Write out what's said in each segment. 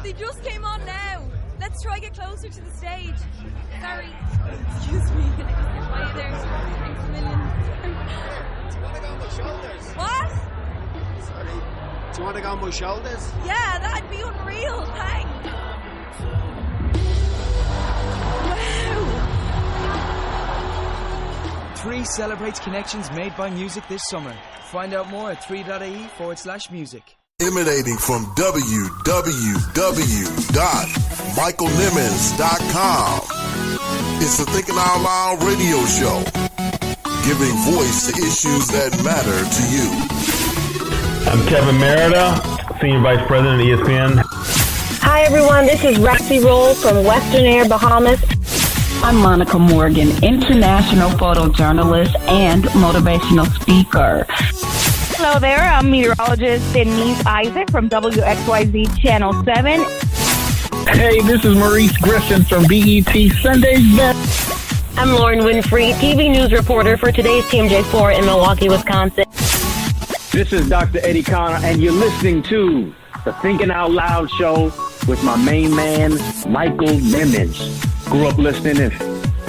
They just came on now. Let's try get closer to the stage. Sorry. Excuse me. Hi there. Thanks a million. Do you want to go on my shoulders? What? Sorry. Do you want to go on my shoulders? Yeah, that'd be unreal. Thanks. Wow. 3 celebrates connections made by music this summer. Find out more at 3.ie/music. Emanating from www.michaelnimmons.com. It's the Thinking Out Loud radio show, giving voice to issues that matter to you. I'm Kevin Merida, Senior Vice President of ESPN. Hi everyone, this is Roxy Roll from Western Air, Bahamas. I'm Monica Morgan, international photojournalist and motivational speaker. Hello there, I'm meteorologist Denise Isaac from WXYZ Channel 7. Hey, this is Maurice Griffin from BET Sunday's Best. I'm Lauren Winfrey, TV news reporter for today's TMJ4 in Milwaukee, Wisconsin. This is Dr. Eddie Connor, and you're listening to the Thinking Out Loud show with my main man, Michael Nimmons. Grew up listening and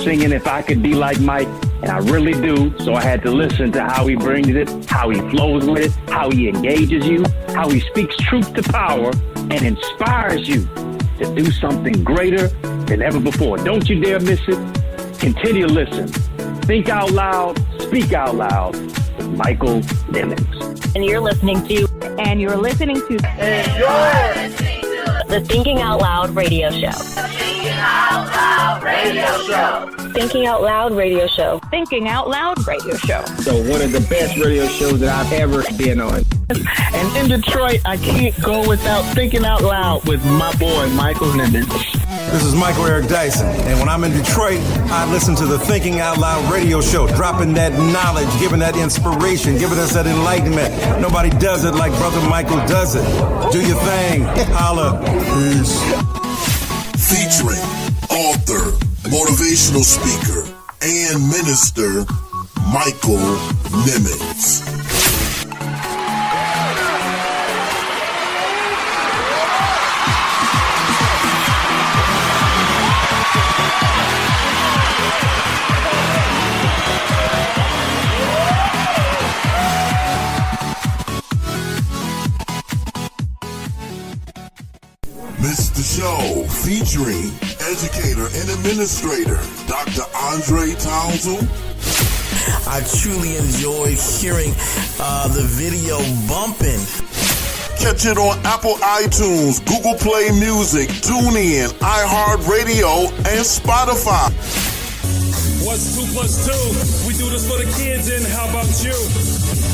singing If I Could Be Like Mike, and I really do, so I had to listen to how he brings it, how he flows with it, how he engages you, how he speaks truth to power and inspires you to do something greater than ever before. Don't you dare miss it. Continue to listen. Think out loud, speak out loud with Michael Nimmons. And you're listening to the Thinking Out Loud radio show. Thinking Out Loud Radio Show. Thinking Out Loud radio show. Thinking Out Loud Radio Show. So one of the best radio shows that I've ever been on. And in Detroit, I can't go without Thinking Out Loud with my boy, Michael Nimmons. This is Michael Eric Dyson, and when I'm in Detroit, I listen to the Thinking Out Loud radio show, dropping that knowledge, giving that inspiration, giving us that enlightenment. Nobody does it like Brother Michael does it. Do your thing. Holla. Peace. Featuring author, motivational speaker, and minister, Michael Nimmons. Missed the show featuring educator and administrator Dr. Andre Townsend. I truly enjoyed hearing the video bumping. Catch it on Apple iTunes, Google Play Music, TuneIn, iHeartRadio, and Spotify. What's 2 plus 2? We do this for the kids, and how about you?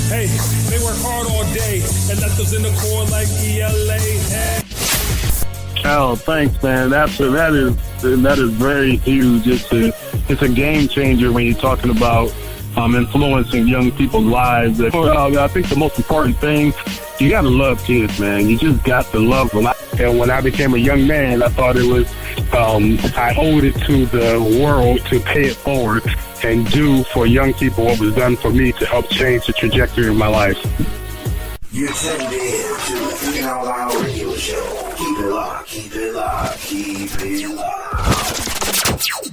Hey, they work hard all day, and let those in the core like ELA. Hey. Oh, thanks, man. That is very huge. It's a game changer when you're talking about influencing young people's lives. I think the most important thing, you got to love kids, man. You just got to love them. And when I became a young man, I thought it was I owed it to the world to pay it forward and do for young people what was done for me to help change the trajectory of my life. You're tuned in to the Thinking Out Loud radio show. Keep it locked, keep it locked, keep it locked.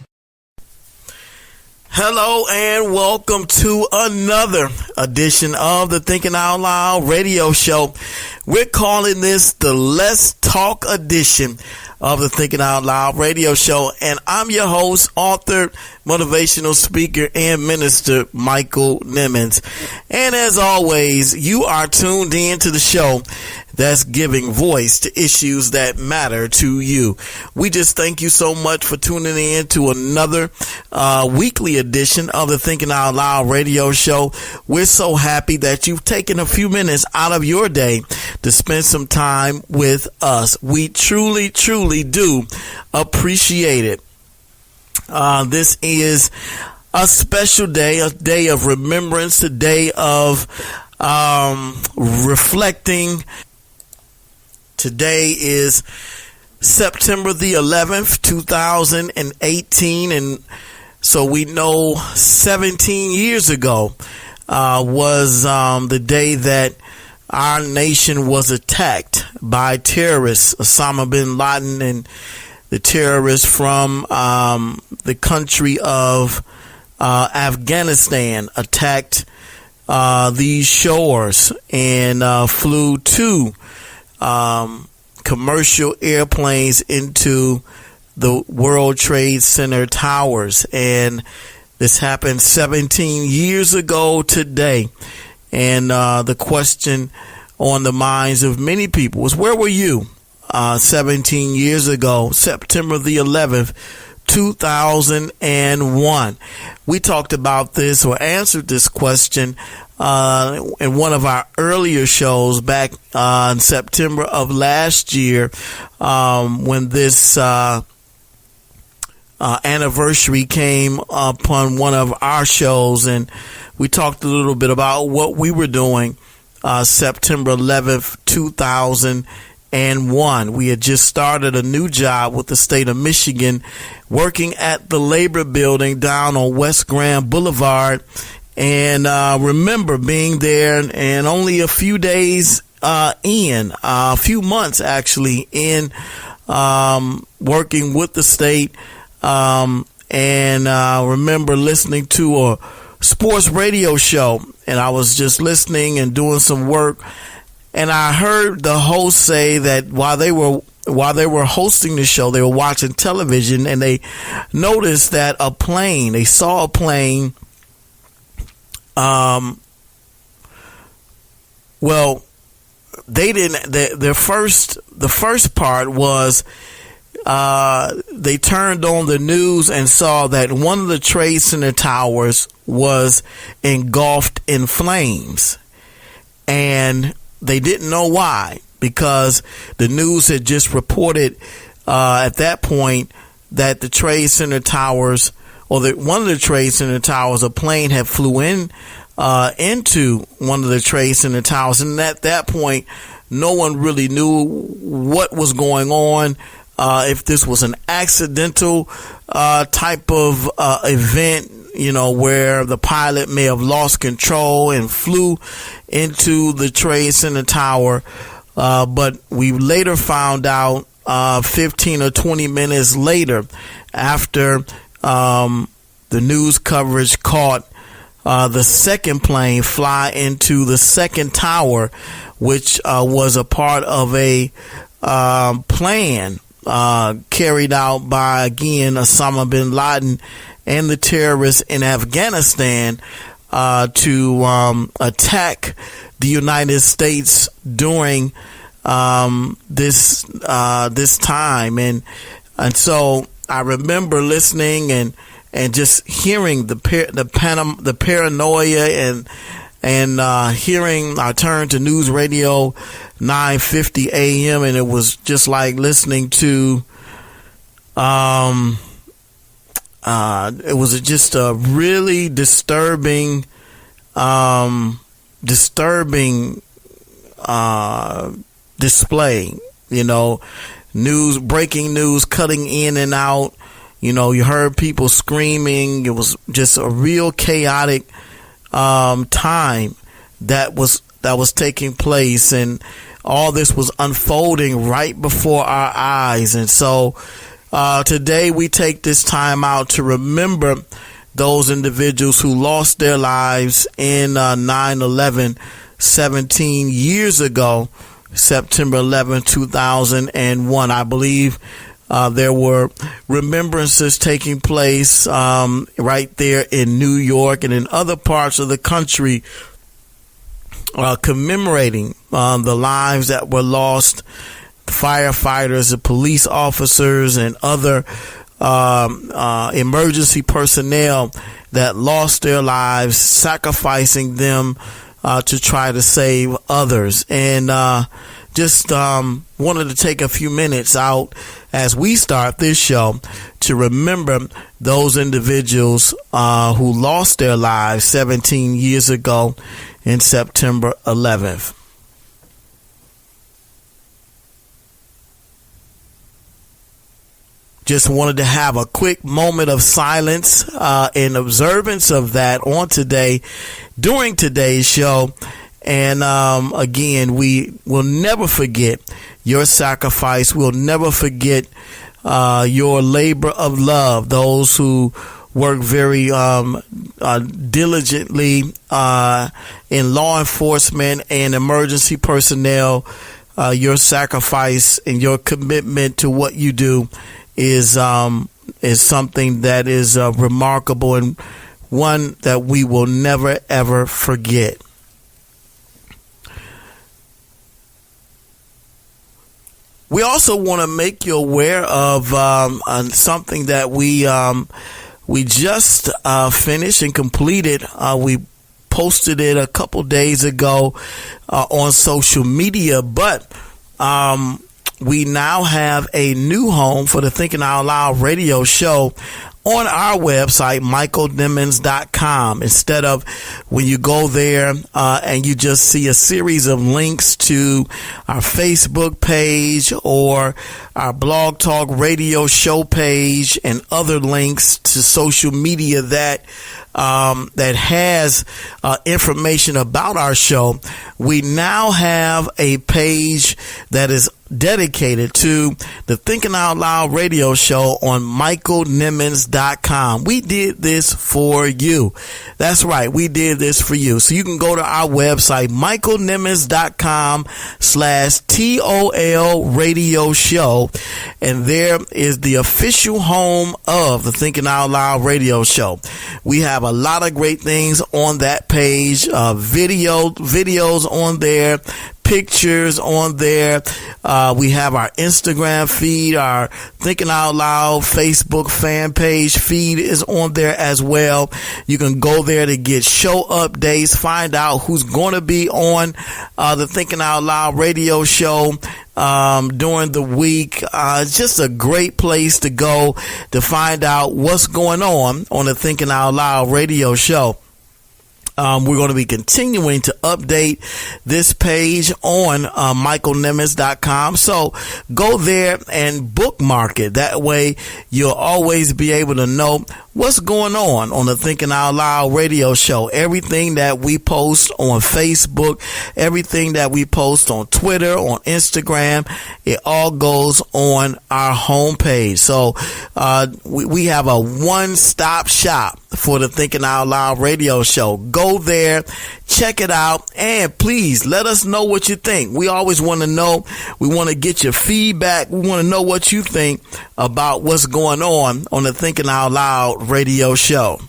Hello and welcome to another edition of the Thinking Out Loud radio show. We're calling this the Let's Talk edition of the Thinking Out Loud radio show. And I'm your host, author, motivational speaker, and minister, Michael Nimmons. And as always, you are tuned in to the show that's giving voice to issues that matter to you. We just thank you so much for tuning in to another weekly edition of the Thinking Out Loud radio show. We're so happy that you've taken a few minutes out of your day to spend some time with us. We truly, truly do appreciate it. This is a special day, a day of remembrance, a day of reflecting. Today is September the 11th, 2018, and so we know 17 years ago was the day that our nation was attacked by terrorists. Osama bin Laden and the terrorists from the country of Afghanistan attacked these shores and flew two commercial airplanes into the World Trade Center towers. And this happened 17 years ago today. And the question on the minds of many people was, where were you 17 years ago, September the 11th, 2001? We talked about this or answered this question in one of our earlier shows back in September of last year, when this anniversary came upon one of our shows, and we talked a little bit about what we were doing September 11th, 2001. We had just started a new job with the state of Michigan, working at the Labor Building down on West Grand Boulevard. And remember being there and only a few days a few months actually in working with the state. And remember listening to a sports radio show, and I was just listening and doing some work, and I heard the host say that while they were hosting the show, they were watching television, and they noticed that they saw a plane. Well, they didn't. The first part was they turned on the news and saw that one of the Trade Center towers was engulfed in flames, and they didn't know why, because the news had just reported at that point that the Trade Center towers, or that one of the Trade Center towers, a plane had flew into one of the Trade Center towers, and at that point, no one really knew what was going on. If this was an accidental type of event, where the pilot may have lost control and flew into the Trade Center tower. But we later found out 15 or 20 minutes later, after the news coverage caught the second plane fly into the second tower, which was a part of a plan carried out by, again, Osama bin Laden and the terrorists in Afghanistan to attack the United States during this time. And so I remember listening and just hearing the paranoia and hearing. I turned to News Radio 950 AM, and it was just like listening to it was just a really disturbing display, breaking news cutting in and out. You heard people screaming. It was just a real chaotic time that was taking place, and all this was unfolding right before our eyes. And so today we take this time out to remember those individuals who lost their lives in 9/11 17 years ago, September 11, 2001. I believe there were remembrances taking place right there in New York and in other parts of the country, commemorating the lives that were lost, the firefighters, the police officers, and other emergency personnel that lost their lives, sacrificing them to try to save others. And just wanted to take a few minutes out as we start this show to remember those individuals who lost their lives 17 years ago in September 11th. Just wanted to have a quick moment of silence in observance of that on today, during today's show. And again, we will never forget your sacrifice. We'll never forget your labor of love, those who work very diligently in law enforcement and emergency personnel. Your sacrifice and your commitment to what you do is something that is remarkable and one that we will never, ever forget. We also want to make you aware of something that we just finished and completed. We posted it a couple days ago on social media, but we now have a new home for the Thinking Out Loud radio show on our website, michaelnimmons.com. Instead of when you go there and you just see a series of links to our Facebook page or our Blog Talk radio show page and other links to social media that has information about our show, we now have a page that is dedicated to the Thinking Out Loud radio show on michaelnimmons.com. We did this for you. That's right. We did this for you. So you can go to our website, michaelnimmons.com/TOL radio show. And there is the official home of the Thinking Out Loud radio show. We have a lot of great things on that page, videos on there, pictures on there. We have our Instagram feed, our Thinking Out Loud Facebook fan page feed is on there as well. You can go there to get show updates, find out who's going to be on the Thinking Out Loud radio show during the week. It's just a great place to go to find out what's going on the Thinking Out Loud radio show. We're going to be continuing to update this page on michaelnimmons.com. So go there and bookmark it. That way you'll always be able to know what's going on the Thinking Out Loud radio show. Everything that we post on Facebook, everything that we post on Twitter, on Instagram, it all goes on our homepage. So we have a one-stop shop for the Thinking Out Loud radio show. Go there, check it out, and please let us know what you think. We always want to know. We want to get your feedback. We want to know what you think about what's going on the Thinking Out Loud radio show.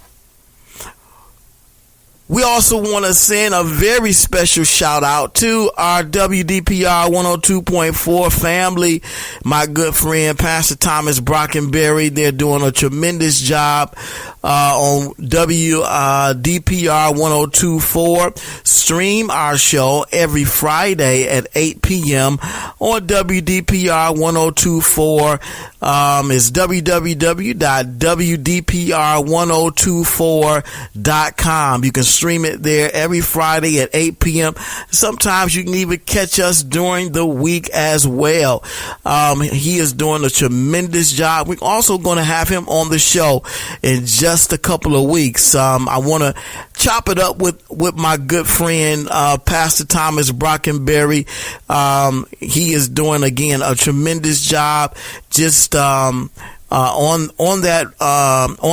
We also want to send a very special shout out to our WDPR 102.4 family, my good friend Pastor Thomas Brockenberry. They're doing a tremendous job on WDPR 102.4. Stream our show every Friday at 8 p.m. on WDPR 102.4. It's www.wdpr1024.com. You can stream it there every Friday at 8 p.m. Sometimes you can even catch us during the week as well. He is doing a tremendous job. We're also going to have him on the show in just a couple of weeks. I want to chop it up with my good friend, Pastor Thomas Brockenberry. He is doing, again, a tremendous job just on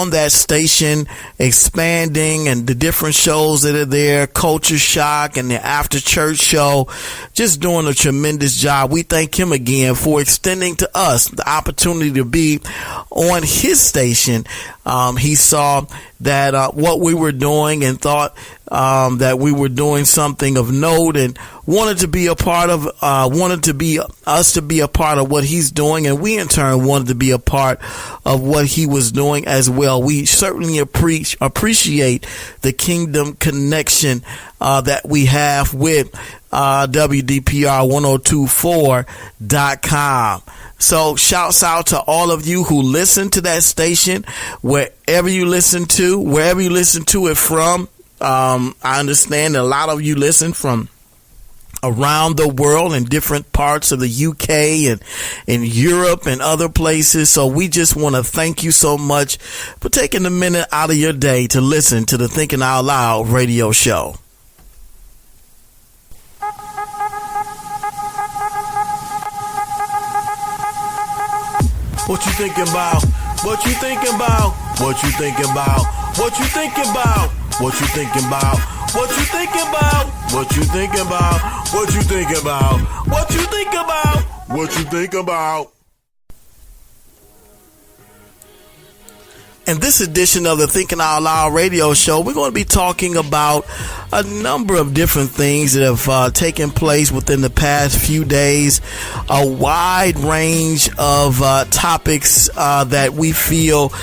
that station, expanding, and the different shows that are there, Culture Shock and the After Church Show, just doing a tremendous job. We thank him again for extending to us the opportunity to be on his station. He saw that what we were doing and thought that we were doing something of note and wanted to be a part of us to be a part of what he's doing, and we in turn wanted to be a part of what he was doing as well. We certainly appreciate the kingdom connection that we have with WDPR1024.com. So shouts out to all of you who listen to that station, wherever you listen to it from. I understand that a lot of you listen from around the world in different parts of the UK and in Europe and other places. So we just want to thank you so much for taking a minute out of your day to listen to the Thinking Out Loud radio show. What you thinking about? What you thinking about? What you thinking about? What you thinking about? What you thinking about? What you thinking about? What you thinking about? What you thinking about? What you think about? What you think about? In this edition of the Thinking Out Loud radio show, we're going to be talking about a number of different things that have taken place within the past few days, a wide range of topics that we feel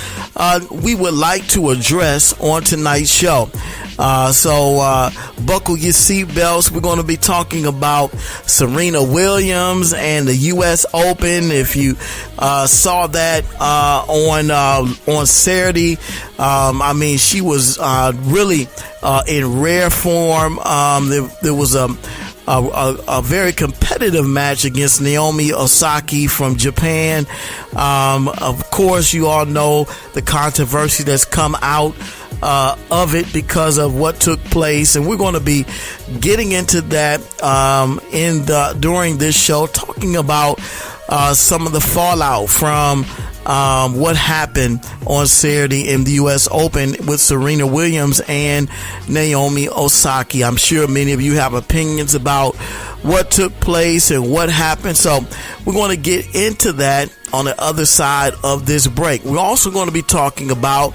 we would like to address on tonight's show. So buckle your seatbelts. We're going to be talking about Serena Williams and the U.S. Open. If you saw that on Saturday, I mean, she was really in rare form. There was a very competitive match against Noami Osaki from Japan. Of course, you all know the controversy that's come out of it because of what took place, and we're going to be getting into that during this show, talking about some of the fallout from what happened on Saturday in the U.S. Open with Serena Williams and Noami Osaki. I'm sure many of you have opinions about what took place and what happened, so we're going to get into that on the other side of this break. We're also going to be talking about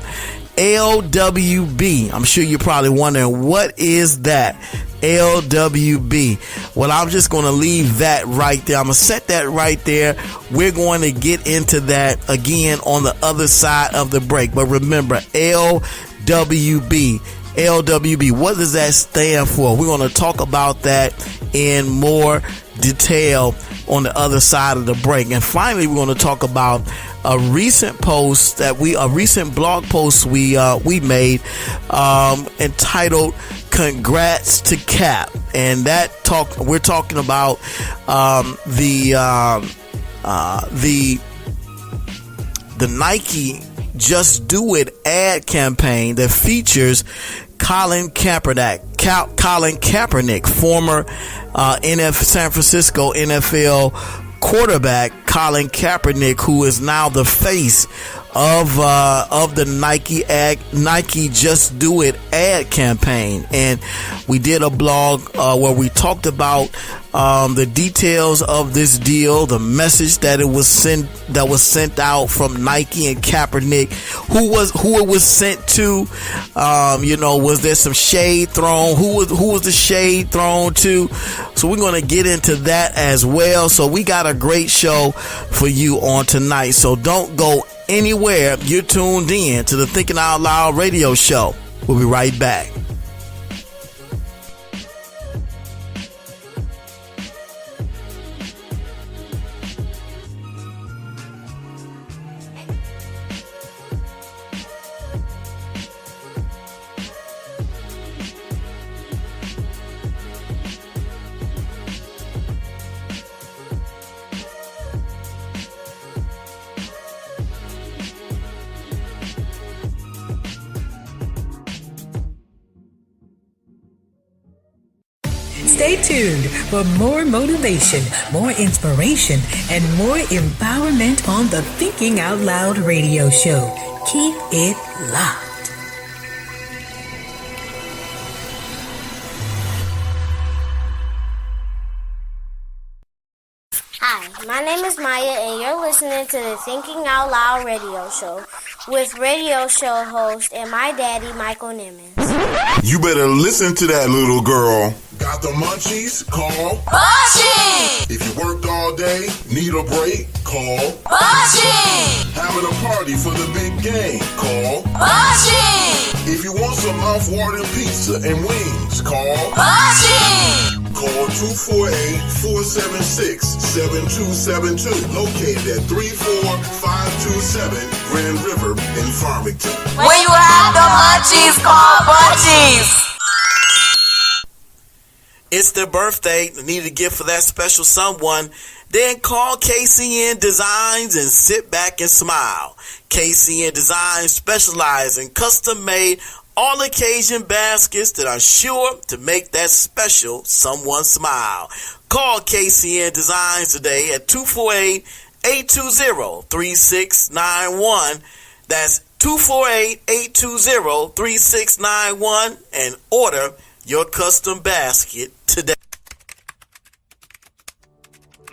L.W.B. I'm sure you're probably wondering, what is that? L.W.B. Well, I'm just going to leave that right there. I'm going to set that right there. We're going to get into that again on the other side of the break. But remember, L.W.B. L.W.B. What does that stand for? We're going to talk about that in more detail on the other side of the break. And finally, we're going to talk about a recent blog post we made entitled "Congrats to Cap," and we're talking about the Nike Just Do It ad campaign that features Colin Kaepernick, former San Francisco NFL quarterback Colin Kaepernick, who is now the face of the Nike Just Do It ad campaign. And we did a blog where we talked about the details of this deal, the message that was sent out from Nike and Kaepernick, who it was sent to. Was there some shade thrown? Who was the shade thrown to? So we're going to get into that as well. So we got a great show for you on tonight. So don't go anywhere. You're tuned in to the Thinking Out Loud radio show. We'll be right back. Stay tuned for more motivation, more inspiration, and more empowerment on the Thinking Out Loud radio show. Keep it locked. Hi, my name is Maya, and you're listening to the Thinking Out Loud radio show with radio show host and my daddy, Michael Nimmons. You better listen to that little girl. Got the munchies? Call Munchie! If you worked all day, need a break? Call Munchie! Having a party for the big game? Call Munchie! If you want some mouth-watering pizza and wings? Call Munchie! Call 248-476-7272. Located at 34527 Grand River in Farmington. When you have the munchies, call Munchies! It's their birthday. They need a gift for that special someone. Then call KCN Designs and sit back and smile. KCN Designs specialize in custom-made all-occasion baskets that are sure to make that special someone smile. Call KCN Designs today at 248 248-820-3691. That's 248-820-3691 and order your custom basket today.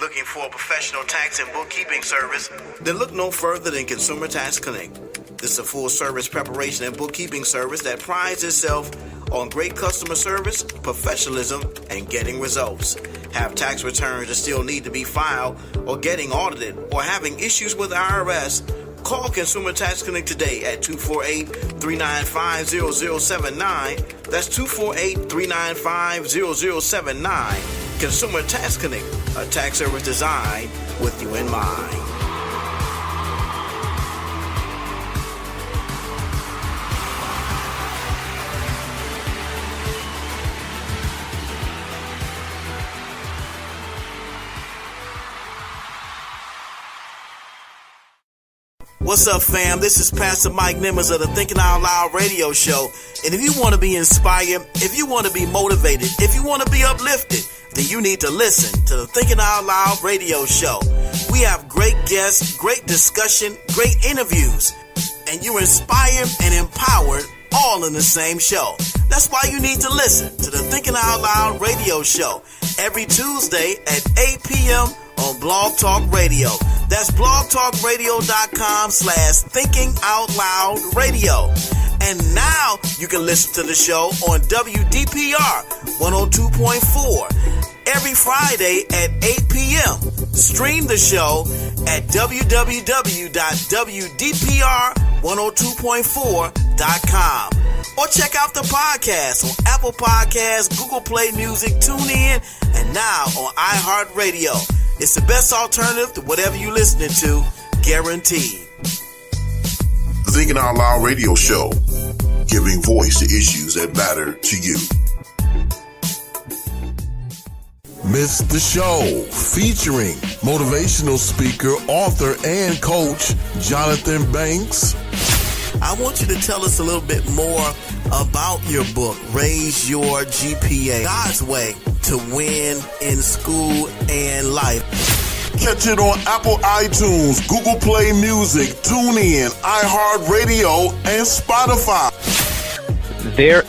Looking for a professional tax and bookkeeping service? Then look no further than Consumer Tax Connect. This is a full-service preparation and bookkeeping service that prides itself on great customer service, professionalism, and getting results. Have tax returns that still need to be filed or getting audited or having issues with the IRS? Call Consumer Tax Connect today at 248-395-0079. That's 248-395-0079. Consumer Tax Connect, a tax service designed with you in mind. What's up, fam? This is Pastor Mike Nimmons of the Thinking Out Loud radio show. And if you want to be inspired, if you want to be motivated, if you want to be uplifted, then you need to listen to the Thinking Out Loud radio show. We have great guests, great discussion, great interviews, and you're inspired and empowered all in the same show. That's why you need to listen to the Thinking Out Loud radio show every Tuesday at 8 p.m. on Blog Talk Radio. That's blogtalkradio.com/thinkingoutloudradio. And now you can listen to the show on WDPR 102.4 every Friday at 8 p.m. Stream the show at www.wdpr102.4.com. Or check out the podcast on Apple Podcasts, Google Play Music, TuneIn, and now on iHeartRadio. It's the best alternative to whatever you're listening to, guaranteed. The Thinking Out Loud radio show, giving voice to issues that matter to you. Miss the show, featuring motivational speaker, author, and coach Jonathan Banks. I want you to tell us a little bit more about your book, Raise Your GPA, God's Way to Win in School and Life. Catch it on Apple iTunes, Google Play Music, TuneIn, iHeartRadio, and Spotify. There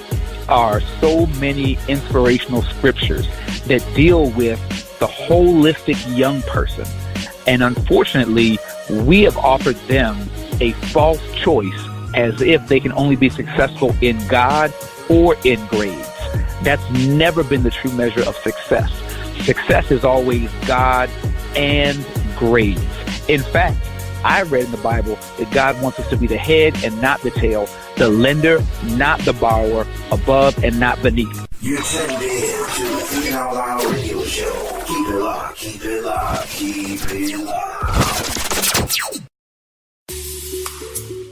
are so many inspirational scriptures that deal with the holistic young person. And unfortunately, we have offered them a false choice as if they can only be successful in God or in grades. That's never been the true measure of success. Success is always God and grades. In fact, I read in the Bible that God wants us to be the head and not the tail, the lender, not the borrower, above and not beneath. You're tuned in to the Thinking Out Loud radio show. Keep it locked, keep it locked, keep it locked.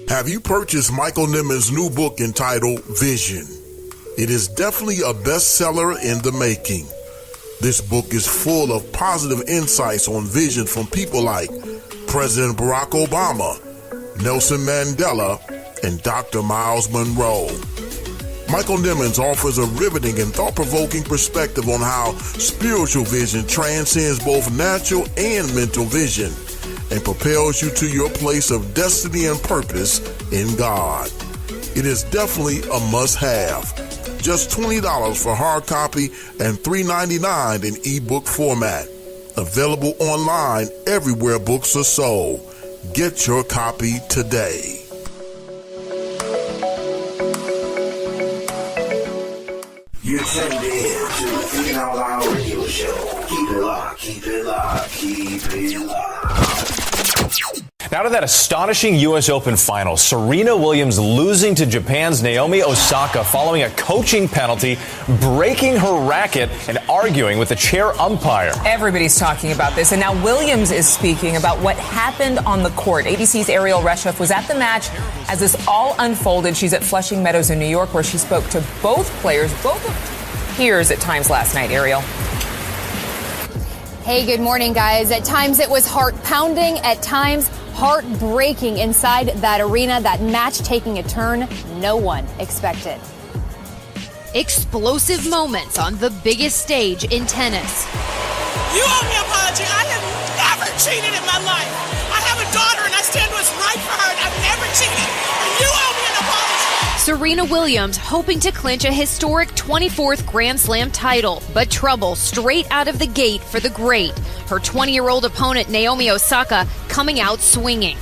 Have you purchased Michael Nimmons' new book entitled Vision? It is definitely a bestseller in the making. This book is full of positive insights on vision from people like President Barack Obama, Nelson Mandela, and Dr. Miles Monroe. Michael Nimmons offers a riveting and thought-provoking perspective on how spiritual vision transcends both natural and mental vision and propels you to your place of destiny and purpose in God. It is definitely a must-have. Just $20 for hard copy and $3.99 in ebook format. Available online everywhere books are sold. Get your copy today. You're tuned in to the Thinking Out Loud radio show. Keep it locked, keep it locked, keep it locked. Now to that astonishing U.S. Open final. Serena Williams losing to Japan's Naomi Osaka following a coaching penalty, breaking her racket, and arguing with the chair umpire. Everybody's talking about this, and now Williams is speaking about what happened on the court. ABC's Ariel Reshef was at the match as this all unfolded. She's at Flushing Meadows in New York, where she spoke to both players, both of peers at times last night. Ariel. Hey, good morning, guys. At times it was heart-pounding, at times heartbreaking inside that arena, that match taking a turn no one expected. Explosive moments on the biggest stage in tennis. You owe me an apology. I have never cheated in my life. Serena Williams hoping to clinch a historic 24th Grand Slam title, but trouble straight out of the gate for the great. Her 20-year-old opponent Noami Osaka coming out swinging.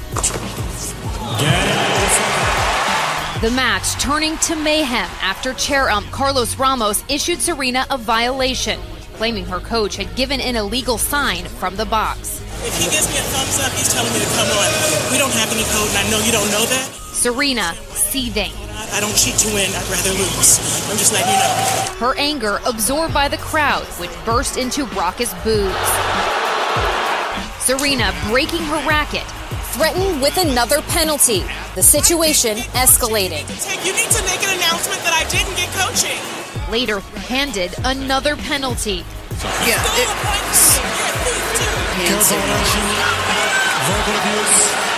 The match turning to mayhem after chair ump Carlos Ramos issued Serena a violation, claiming her coach had given an illegal sign from the box. If he gives me a thumbs up, he's telling me to come on. We don't have any code, and I know you don't know that. Serena seething. I don't cheat to win. I'd rather lose. I'm just letting you know. Her anger absorbed by the crowd, which burst into raucous boos. Serena breaking her racket, threatened with another penalty. The situation escalating. You need to make an announcement that I didn't get coaching. Later handed another penalty. Yeah.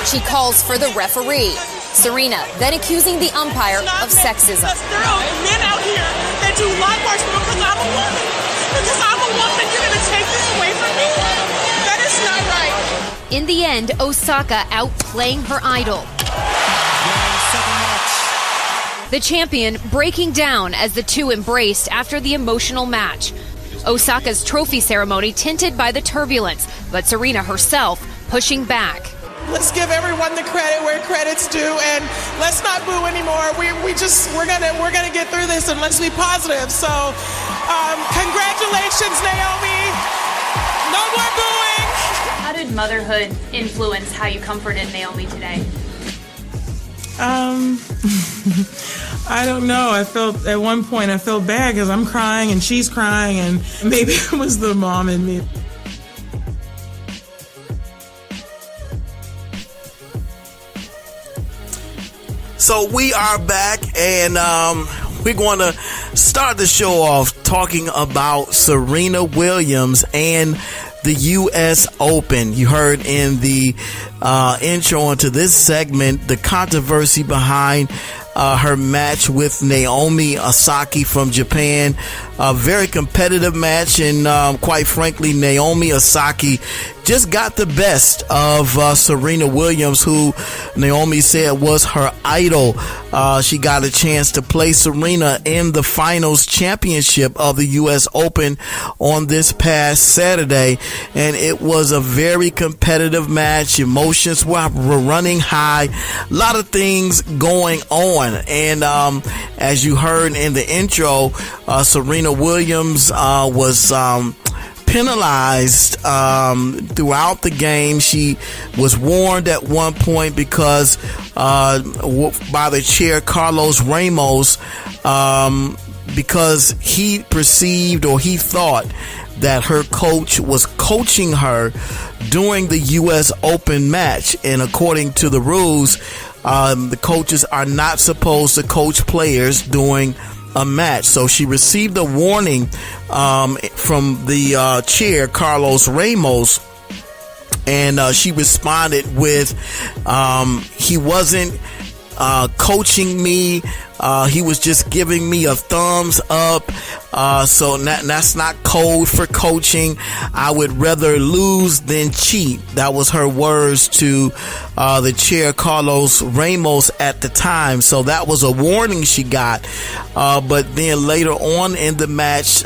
She calls for the referee. Serena then accusing the umpire of sexism. There are men out here that do like watch me because I'm a woman. Because I'm a woman, you're going to take this away from me? That is not right. In the end, Osaka outplaying her idol. The champion breaking down as the two embraced after the emotional match. Osaka's trophy ceremony tinted by the turbulence, but Serena herself pushing back. Let's give everyone the credit where credit's due, and let's not boo anymore. We're gonna get through this, and let's be positive. So, congratulations, Noami. No more booing. How did motherhood influence how you comforted Noami today? I don't know. At one point I felt bad because I'm crying and she's crying, and maybe it was the mom in me. So we are back, and we're going to start the show off talking about Serena Williams and the U.S. Open. You heard in the intro into this segment the controversy behind her match with Noami Osaki from Japan. A very competitive match, and quite frankly, Noami Osaki just got the best of Serena Williams, who Noami said was her idol. She got a chance to play Serena in the finals championship of the U.S. Open on this past Saturday, and it was a very competitive match. Emotions were running high, a lot of things going on, and as you heard in the intro, Serena Williams was penalized throughout the game. She was warned at one point because by the chair Carlos Ramos, because he perceived, or he thought, that her coach was coaching her during the U.S. Open match. And according to the rules, the coaches are not supposed to coach players during a match. So she received a warning from the chair Carlos Ramos, and she responded with, he wasn't coaching me, he was just giving me a thumbs up, so that's not code for coaching. I would rather lose than cheat. That was her words to the chair Carlos Ramos at the time. So that was a warning she got, but then later on in the match,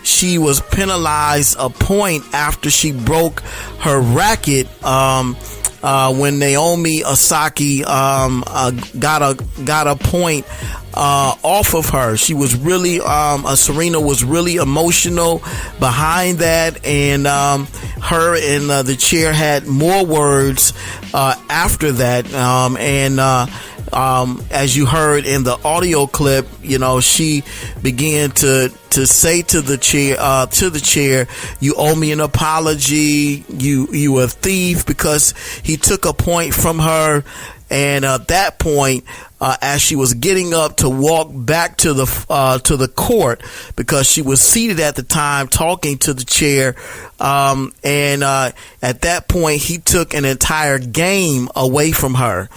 she was penalized a point after she broke her racket when Noami Osaki got a point off of her. She was really Serena was really emotional behind that, and her and the chair had more words after that, as you heard in the audio clip, she began to say to the chair, you owe me an apology, you a thief, because he took a point from her. And at that point, as she was getting up to walk back to the court, because she was seated at the time talking to the chair, and at that point he took an entire game away from her,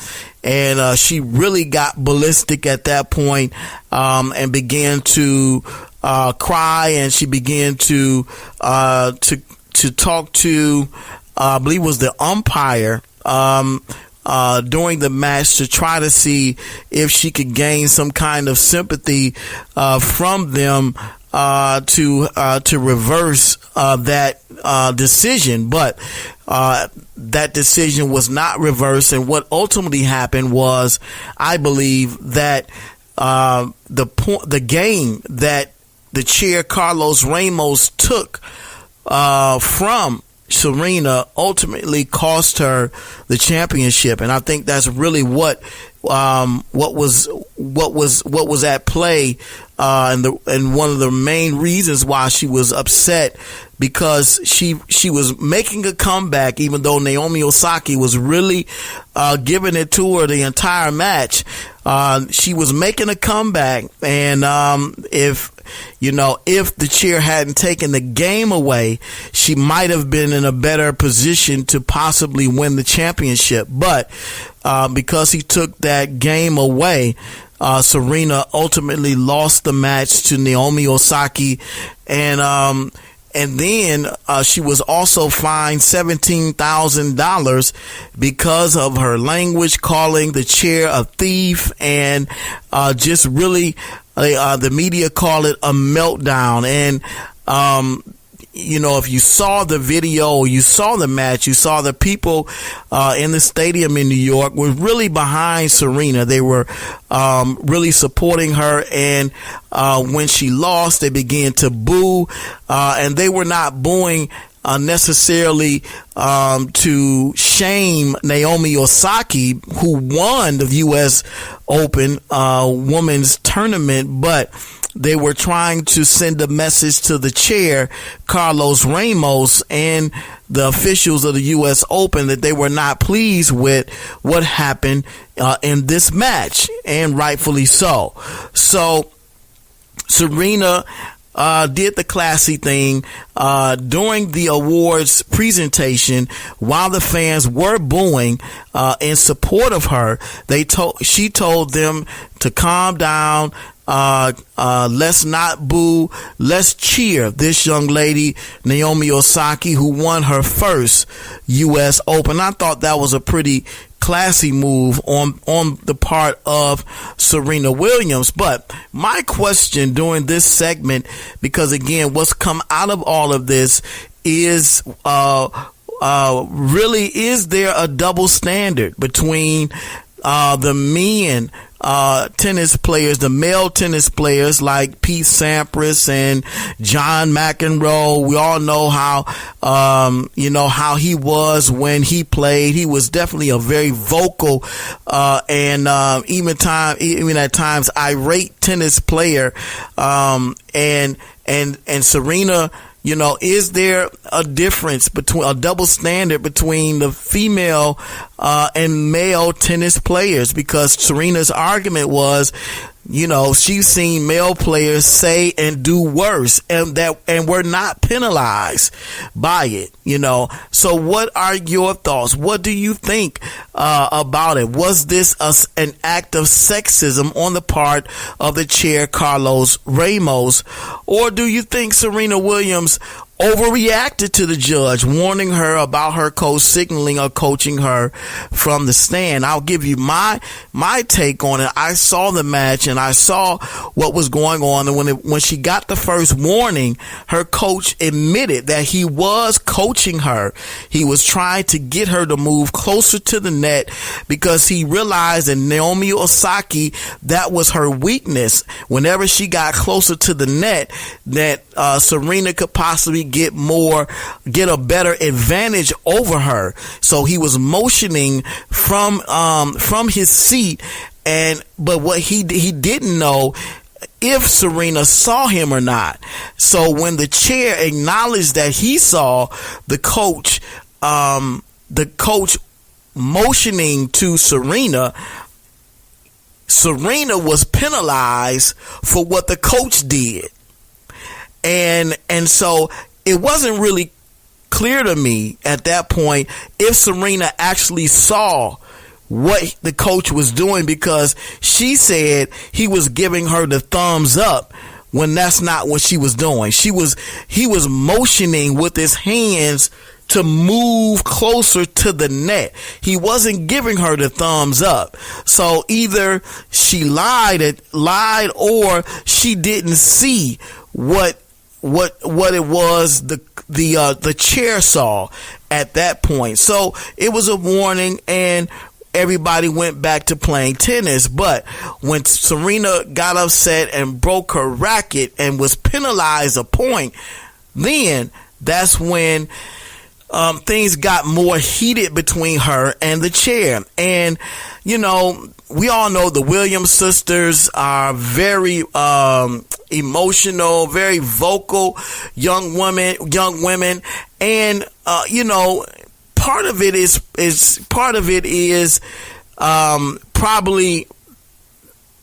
and she really got ballistic at that point, and began to cry, and she began to talk to, I believe it was the umpire, during the match to try to see if she could gain some kind of sympathy from them to reverse that decision. But that decision was not reversed, and what ultimately happened was, I believe, that the game that the chair Carlos Ramos took from Serena ultimately cost her the championship, and I think that's really what was at play, and one of the main reasons why she was upset, because she was making a comeback, even though Noami Osaki was really giving it to her the entire match. She was making a comeback, and if the chair hadn't taken the game away, she might have been in a better position to possibly win the championship. But because he took that game away, Serena ultimately lost the match to Noami Osaki, and then she was also fined $17,000 because of her language, calling the chair a thief, and just really the media call it a meltdown. And if you saw the video, you saw the match, you saw the people in the stadium in New York were really behind Serena. They were really supporting her, and when she lost, they began to boo, and they were not booing necessarily to shame Noami Osaki, who won the U.S. Open women's tournament, but they were trying to send a message to the chair, Carlos Ramos, and the officials of the U.S. Open that they were not pleased with what happened in this match, and rightfully so. So Serena did the classy thing during the awards presentation. While the fans were booing in support of her, she told them to calm down. Let's not boo. Let's cheer this young lady, Noami Osaki, who won her first U.S. Open. I thought that was a pretty classy move on the part of Serena Williams. But my question during this segment, because again, what's come out of all of this is really, is there a double standard between the men tennis players, the male tennis players like Pete Sampras and John McEnroe? We all know how how he was when he played. He was definitely a very vocal and even at times irate tennis player. And Serena, is there a difference between a double standard between the female and male tennis players? Because Serena's argument was, she's seen male players say and do worse, and we're not penalized by it. So what are your thoughts? What do you think about it? Was this an act of sexism on the part of the chair Carlos Ramos, or do you think Serena Williams overreacted to the judge, warning her about her coach signaling or coaching her from the stand? I'll give you my take on it. I saw the match and I saw what was going on, and when she got the first warning, her coach admitted that he was coaching her. He was trying to get her to move closer to the net because he realized that Noami Osaki, that was her weakness. Whenever she got closer to the net, that Serena could possibly get a better advantage over her. So he was motioning from his seat, but what he didn't know if Serena saw him or not. So when the chair acknowledged that he saw the coach motioning to Serena was penalized for what the coach did. And so it wasn't really clear to me at that point if Serena actually saw what the coach was doing, because she said he was giving her the thumbs up when that's not what she was doing. He was motioning with his hands to move closer to the net. He wasn't giving her the thumbs up. So either she lied or she didn't see what it was the chair saw at that point. So it was a warning, and everybody went back to playing tennis. But when Serena got upset and broke her racket and was penalized a point, then that's when things got more heated between her and the chair. And, you know, we all know the Williams sisters are very emotional, very vocal young women. And, you know, part of it is probably,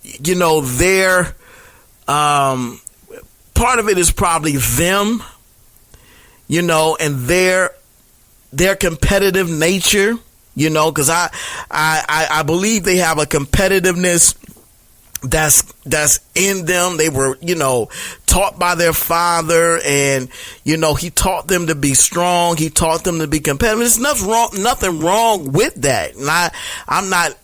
you know, part of it is probably them, you know, and their competitive nature, you know, because I believe they have a competitiveness that's in them. They were, you know, taught by their father, and, you know, he taught them to be strong. He taught them to be competitive. There's nothing wrong with that. And I'm not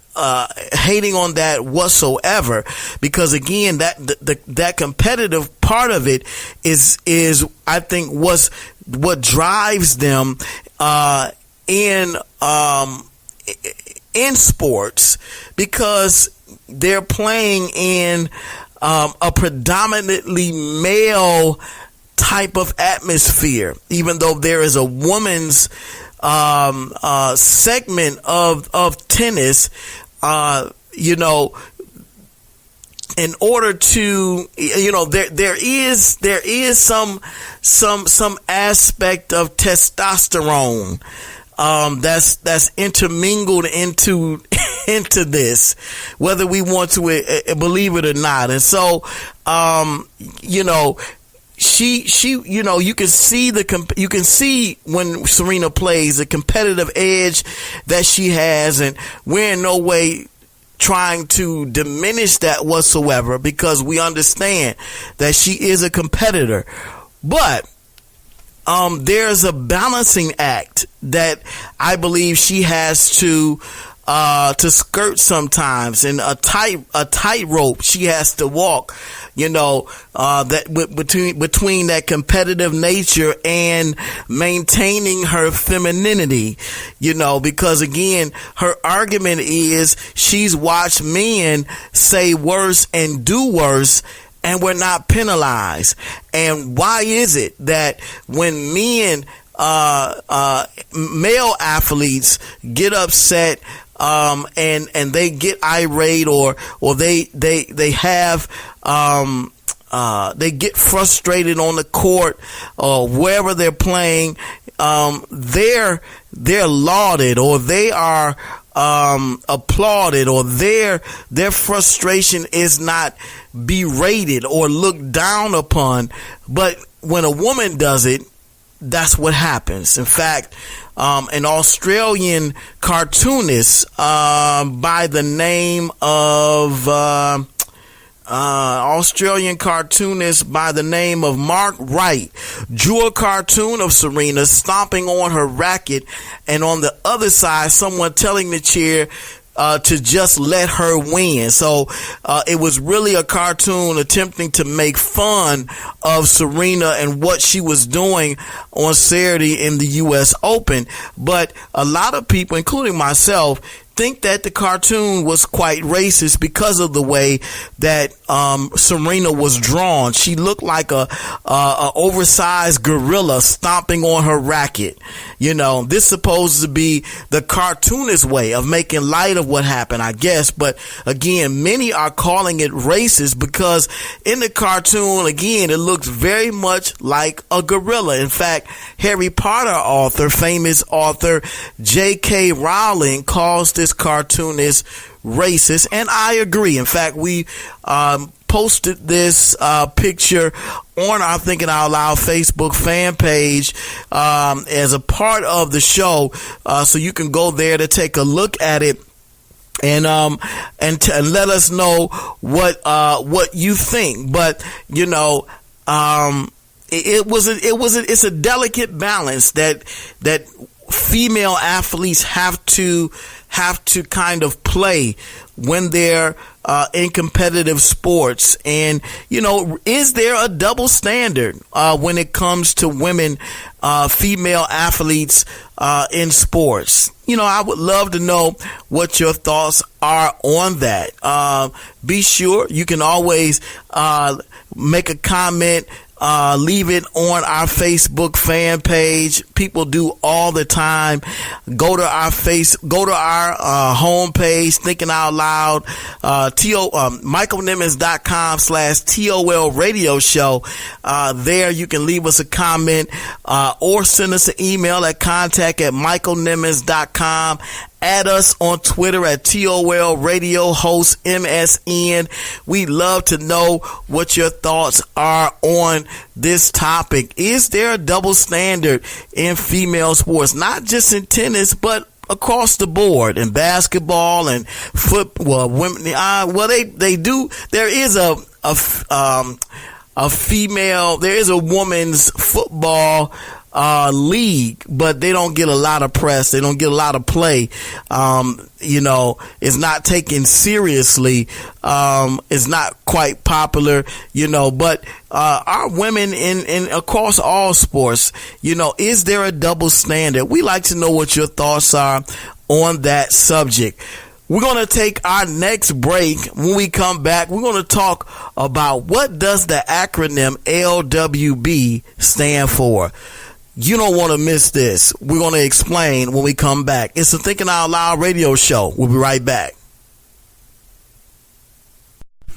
hating on that whatsoever, because again, that competitive part of it is I think what drives them in sports, because they're playing in a predominantly male type of atmosphere, even though there is a woman's segment of tennis. You know, in order to, you know, there is some aspect of testosterone that's intermingled into this, whether we want to believe it or not. And so, you know, she, you know, you can see when Serena plays the competitive edge that she has, and we're in no way trying to diminish that whatsoever, because we understand that she is a competitor. But there's a balancing act that I believe she has to skirt sometimes, and a tightrope she has to walk, you know, that between that competitive nature and maintaining her femininity, you know, because again, her argument is she's watched men say worse and do worse, and we're not penalized. And why is it that when men, male athletes get upset, and they get irate, or they have, they get frustrated on the court or wherever they're playing, they're lauded, or they are applauded, or their frustration is not berated or looked down upon. But when a woman does it, that's what happens. In fact, an Australian cartoonist by the name of Mark Wright drew a cartoon of Serena stomping on her racket, and on the other side, someone telling the chair to just let her win. So it was really a cartoon attempting to make fun of Serena and what she was doing on Saturday in the U.S. Open. But a lot of people, including myself, think that the cartoon was quite racist because of the way that Serena was drawn. She looked like a oversized gorilla stomping on her racket. You know, this is supposed to be the cartoonist way of making light of what happened, I guess. But again, many are calling it racist because in the cartoon, again, it looks very much like a gorilla. In fact, Harry Potter famous author J.K. Rowling calls this cartoonist racist, and I agree. In fact, we posted this picture on our Thinking Out Loud Facebook fan page as a part of the show, so you can go there to take a look at it and let us know what you think. But you know, it's a delicate balance that female athletes have to kind of play when they're in competitive sports. And, is there a double standard when it comes to women, female athletes in sports? I would love to know what your thoughts are on that. Be sure you can always make a comment. Leave it on our Facebook fan page. People do all the time. Go to our homepage, Thinking Out Loud, michaelnimmons.com/TOL radio show. There you can leave us a comment, or send us an email at contact@michaelnimmons.com. Add us on Twitter at TOL Radio Host MSN. We'd love to know what your thoughts are on this topic. Is there a double standard in female sports, not just in tennis, but across the board in basketball and football? Women, they do. There is a female. There is a women's football league, but they don't get a lot of press. They don't get a lot of play. It's not taken seriously. It's not quite popular, but our women in across all sports, is there a double standard? We like to know what your thoughts are on that subject. We're going to take our next break. When we come back, we're going to talk about what does the acronym L.W.B stand for. You don't want to miss this. We're going to explain when we come back. It's the Thinking Out Loud radio show. We'll be right back.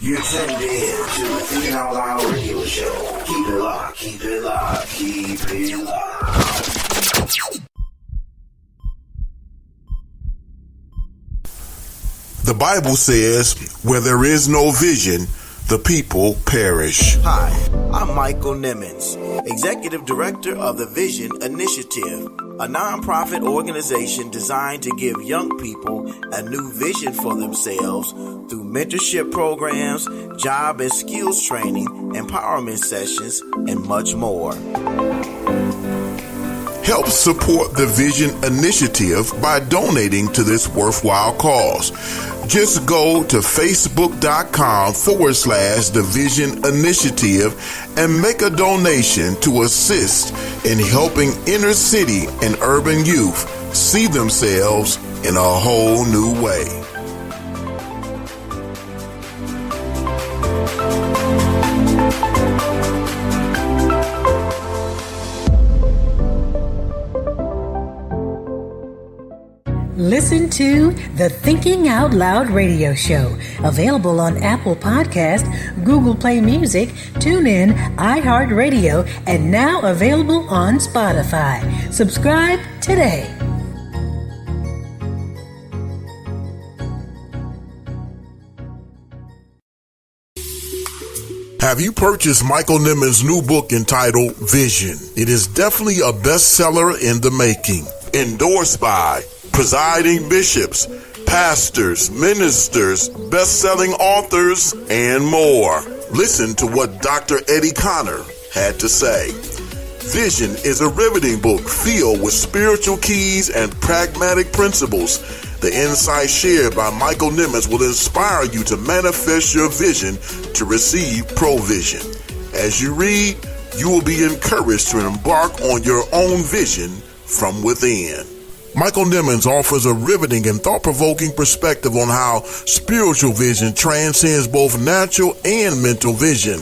You're tuned in to the Thinking Out Loud radio show. Keep it locked, keep it locked, keep it locked. The Bible says, where there is no vision, the people perish. Hi, I'm Michael Nimmons, Executive Director of the Vision Initiative, a nonprofit organization designed to give young people a new vision for themselves through mentorship programs, job and skills training, empowerment sessions, and much more. Help support the Vision Initiative by donating to this worthwhile cause. Just go to facebook.com/the Vision Initiative and make a donation to assist in helping inner city and urban youth see themselves in a whole new way. Listen to the Thinking Out Loud radio show, available on Apple Podcast, Google Play Music, TuneIn, iHeartRadio, and now available on Spotify. Subscribe today. Have you purchased Michael Nimmons' new book entitled Vision? It is definitely a bestseller in the making. Endorsed by presiding bishops, pastors, ministers, best-selling authors, and more. Listen to what Dr. Eddie Connor had to say. Vision is a riveting book filled with spiritual keys and pragmatic principles. The insights shared by Michael Nimmons will inspire you to manifest your vision to receive provision. As you read, you will be encouraged to embark on your own vision from within. Michael Nimmons offers a riveting and thought-provoking perspective on how spiritual vision transcends both natural and mental vision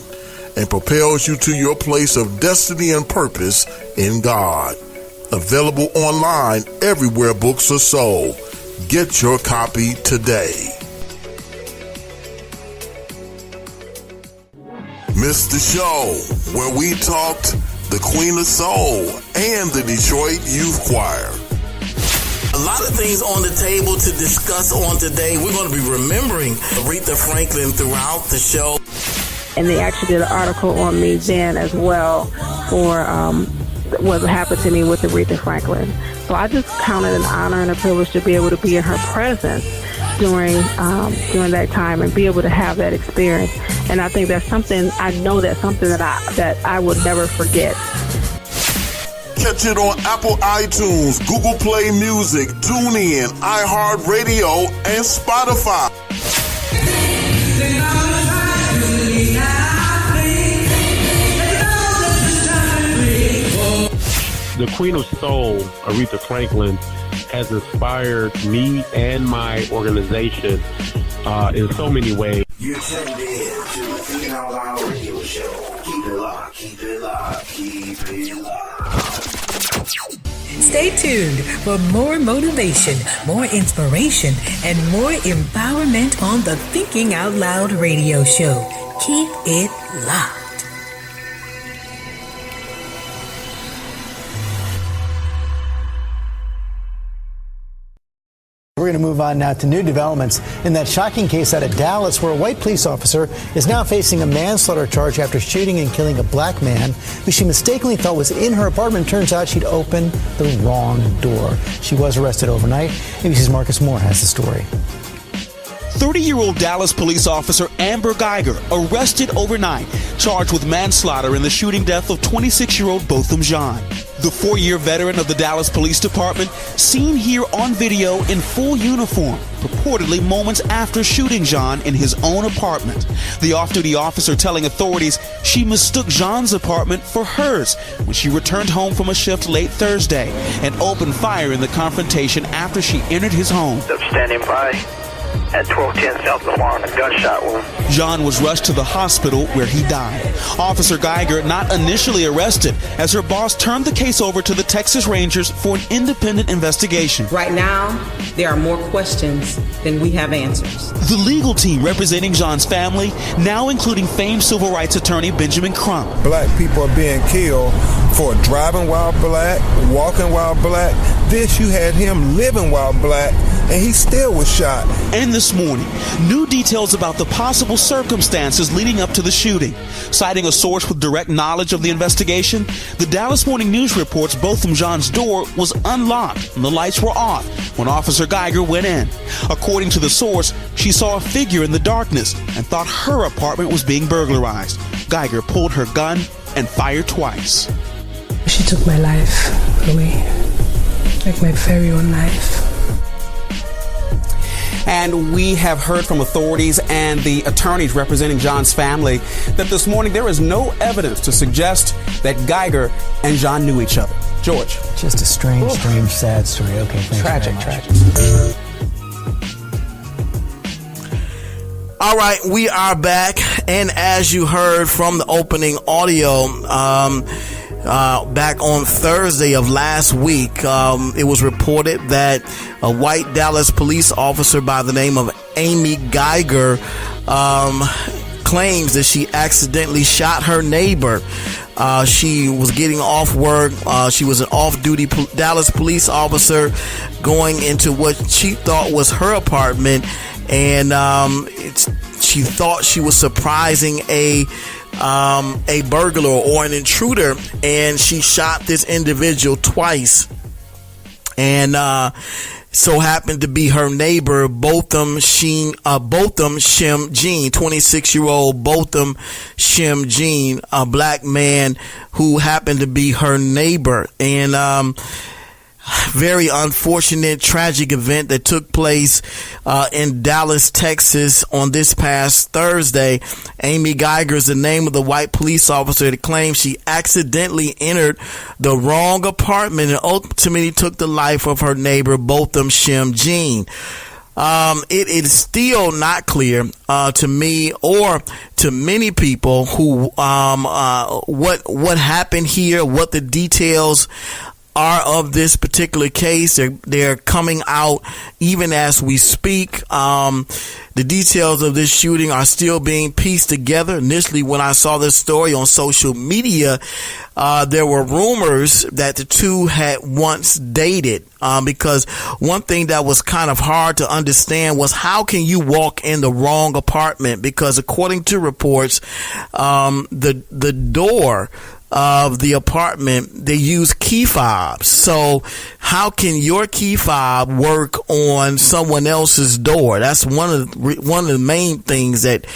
and propels you to your place of destiny and purpose in God. Available online everywhere books are sold. Get your copy today. Missed the show where we talked the Queen of Soul and the Detroit Youth Choir. A lot of things on the table to discuss on today. We're going to be remembering Aretha Franklin throughout the show. And they actually did an article on me then as well for what happened to me with Aretha Franklin. So I just count it an honor and a privilege to be able to be in her presence during that time and be able to have that experience. And I think that's something, I know that's something that I would never forget. Catch it on Apple iTunes, Google Play Music, TuneIn, iHeartRadio, and Spotify. The Queen of Soul, Aretha Franklin, has inspired me and my organization in so many ways. You're tuned in to the Thinking Out Loud radio show. Keep it locked, keep it locked, keep it locked. Stay tuned for more motivation, more inspiration, and more empowerment on the Thinking Out Loud radio show. Keep it locked. We're going to move on now to new developments in that shocking case out of Dallas where a white police officer is now facing a manslaughter charge after shooting and killing a black man who she mistakenly thought was in her apartment. Turns out she'd opened the wrong door. She was arrested overnight. ABC's Marcus Moore has the story. 30-year-old Dallas police officer Amber Guyger arrested overnight, charged with manslaughter in the shooting death of 26-year-old Botham Jean. The 4-year veteran of the Dallas Police Department seen here on video in full uniform, purportedly moments after shooting Jean in his own apartment. The off-duty officer telling authorities she mistook Jean's apartment for hers when she returned home from a shift late Thursday and opened fire in the confrontation after she entered his home. Standing by at 1210 South Lamar in a gunshot wound. John was rushed to the hospital where he died. Officer Guyger not initially arrested as her boss turned the case over to the Texas Rangers for an independent investigation. Right now, there are more questions than we have answers. The legal team representing John's family, now including famed civil rights attorney Benjamin Crump. Black people are being killed for driving while black, walking while black. This, you had him living while black, and he still was shot. And this morning, new details about the possible circumstances leading up to the shooting. Citing a source with direct knowledge of the investigation, the Dallas Morning News reports Botham Jean's door was unlocked and the lights were off when Officer Guyger went in. According to the source, she saw a figure in the darkness and thought her apartment was being burglarized. Guyger pulled her gun and fired twice. She took my life away, like my very own life. And we have heard from authorities and the attorneys representing John's family that this morning there is no evidence to suggest that Guyger and John knew each other. George. Just a strange, sad story. Okay, thanks. Tragic. All right, we are back. And as you heard from the opening audio, back on Thursday of last week, it was reported that a white Dallas police officer by the name of Amy Guyger claims that she accidentally shot her neighbor. She was getting off work. She was an off-duty Dallas police officer going into what she thought was her apartment, and she thought she was surprising a burglar or an intruder, and she shot this individual twice, and so happened to be her neighbor, Botham Shem Jean, 26-year-old Botham Shem Jean, a black man who happened to be her neighbor. And very unfortunate, tragic event that took place in Dallas, Texas on this past Thursday. Amy Guyger is the name of the white police officer that claims she accidentally entered the wrong apartment and ultimately took the life of her neighbor, Botham Shem Jean. It is still not clear to me or to many people who what happened here, what the details are of this particular case. They're coming out even as we speak. The details of this shooting are still being pieced together. Initially, when I saw this story on social media, there were rumors that the two had once dated, because one thing that was kind of hard to understand was how can you walk in the wrong apartment? Because according to reports, the door of the apartment, they use key fobs. So how can your key fob work on someone else's door? That's one of the main things that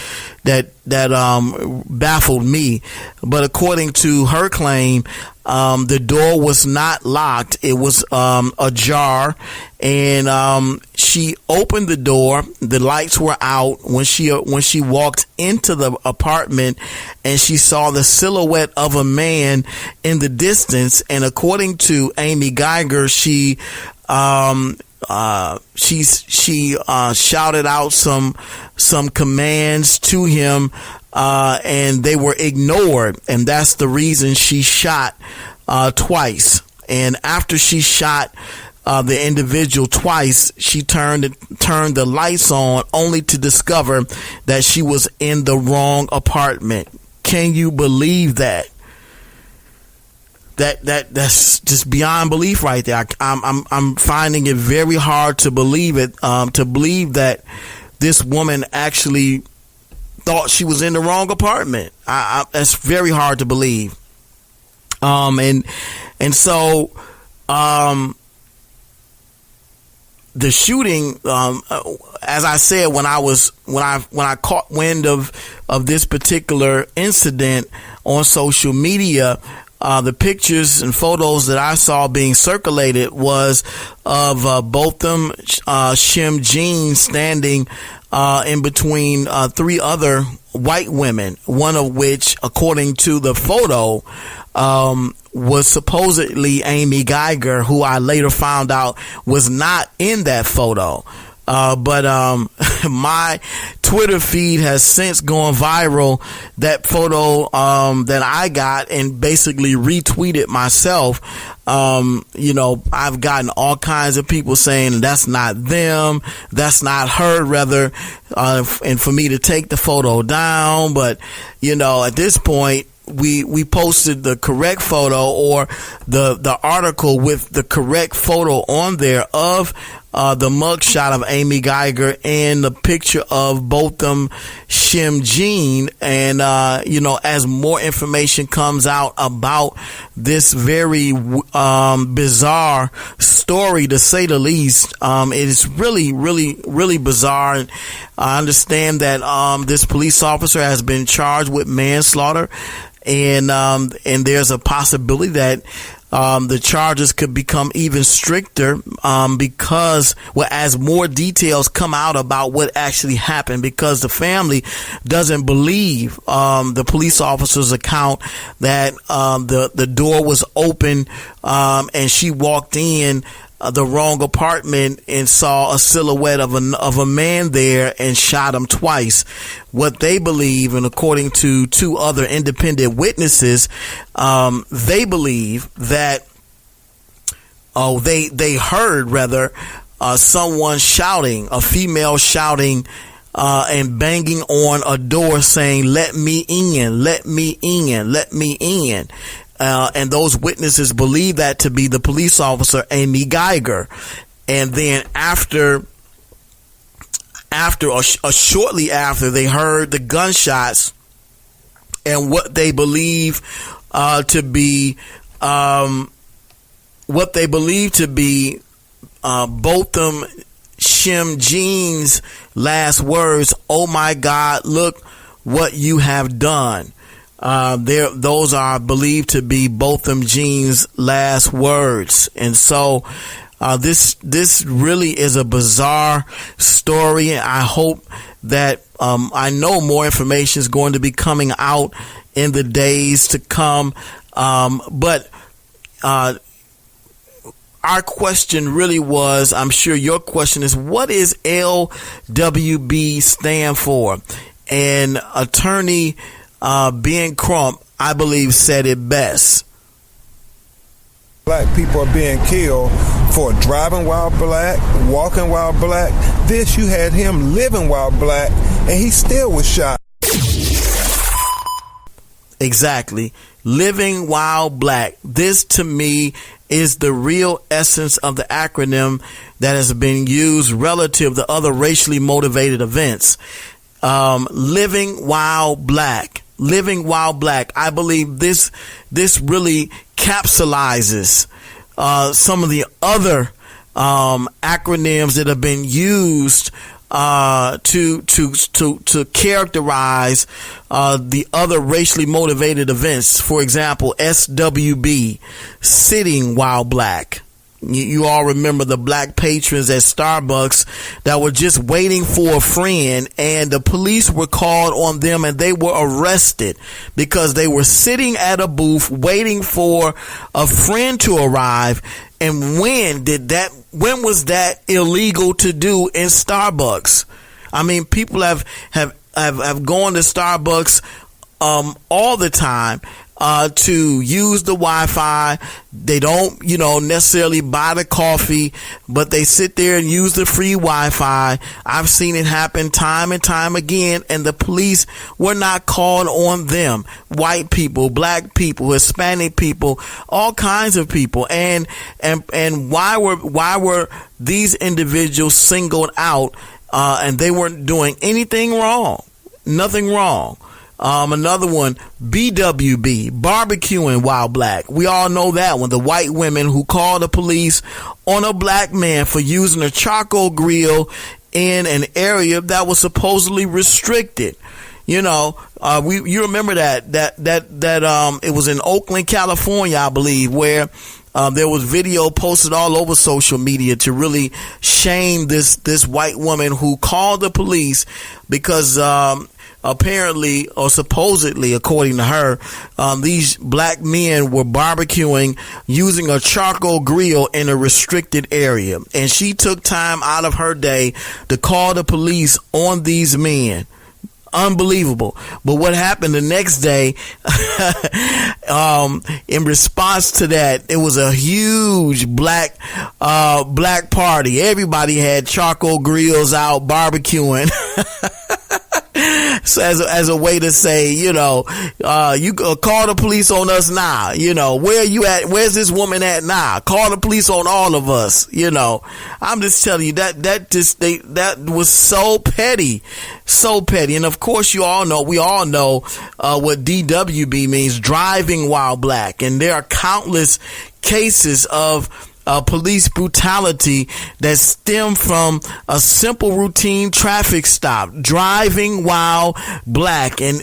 baffled me. But according to her claim, the door was not locked. It was ajar, and she opened the door. The lights were out when she walked into the apartment, and she saw the silhouette of a man in the distance. And according to Amy Guyger, she shouted out some commands to him, and they were ignored, and that's the reason she shot twice. And after she shot the individual twice, she turned the lights on, only to discover that she was in the wrong apartment. Can you believe that? That's just beyond belief right there. I'm finding it very hard to believe it. To believe that this woman actually thought she was in the wrong apartment. That's very hard to believe. And so the shooting, as I said, when I caught wind of this particular incident on social media, the pictures and photos that I saw being circulated was of Botham Shem Jean standing in between three other white women, one of which, according to the photo, was supposedly Amy Guyger, who I later found out was not in that photo. But my Twitter feed has since gone viral, that photo that I got, and basically retweeted myself. I've gotten all kinds of people saying that's not them, that's not her, rather, and for me to take the photo down. But, at this point, we posted the correct photo, or the article with the correct photo on there of the mugshot of Amy Guyger and the picture of Botham Shem Jean. And as more information comes out about this very bizarre story, to say the least, it is really, really, really bizarre. And I understand that this police officer has been charged with manslaughter, and there's a possibility that the charges could become even stricter because as more details come out about what actually happened, because the family doesn't believe the police officer's account that the door was open and she walked in the wrong apartment and saw a silhouette of a man there and shot him twice. What they believe, and according to two other independent witnesses, they believe that they heard rather someone shouting, a female shouting and banging on a door saying, "Let me in, let me in, let me in." And those witnesses believe that to be the police officer, Amy Guyger. And then shortly after, they heard the gunshots, and what they believe to be Botham Shem Jean's last words, "Oh my God, look what you have done." Those are believed to be Botham Jean's last words. And so this really is a bizarre story. I hope that I know more information is going to be coming out in the days to come. But our question really was, I'm sure your question is, what is L.W.B stand for? And attorney Ben Crump, I believe, said it best. Black people are being killed for driving while black, walking while black. This, you had him living while black, and he still was shot. Exactly. Living while black. This, to me, is the real essence of the acronym that has been used relative to other racially motivated events. Living while black. Living While Black. I believe this really capsulizes some of the other acronyms that have been used to characterize the other racially motivated events. For example, S.W.B, Sitting While Black. You all remember the black patrons at Starbucks that were just waiting for a friend, and the police were called on them and they were arrested because they were sitting at a booth waiting for a friend to arrive. And when was that illegal to do in Starbucks? I mean, people have gone to Starbucks all the time to use the Wi-Fi. They don't, necessarily buy the coffee, but they sit there and use the free Wi-Fi. I've seen it happen time and time again, and the police were not called on them. White people, black people, Hispanic people, all kinds of people. And why were these individuals singled out, and they weren't doing anything wrong? Nothing wrong. Another one, BWB, barbecuing while black. We all know that one. The white women who called the police on a black man for using a charcoal grill in an area that was supposedly restricted. You remember that it was in Oakland, California, I believe, where there was video posted all over social media to really shame this white woman who called the police because apparently, or supposedly, according to her, these black men were barbecuing using a charcoal grill in a restricted area. And she took time out of her day to call the police on these men. Unbelievable. But what happened the next day, in response to that, it was a huge black party. Everybody had charcoal grills out barbecuing. So as a way to say, you call the police on us now. Where are you at? Where's this woman at now? Call the police on all of us. I'm just telling you that was so petty, so petty. And of course, we all know what DWB means, driving while black. And there are countless cases of police brutality that stem from a simple routine traffic stop, driving while black. And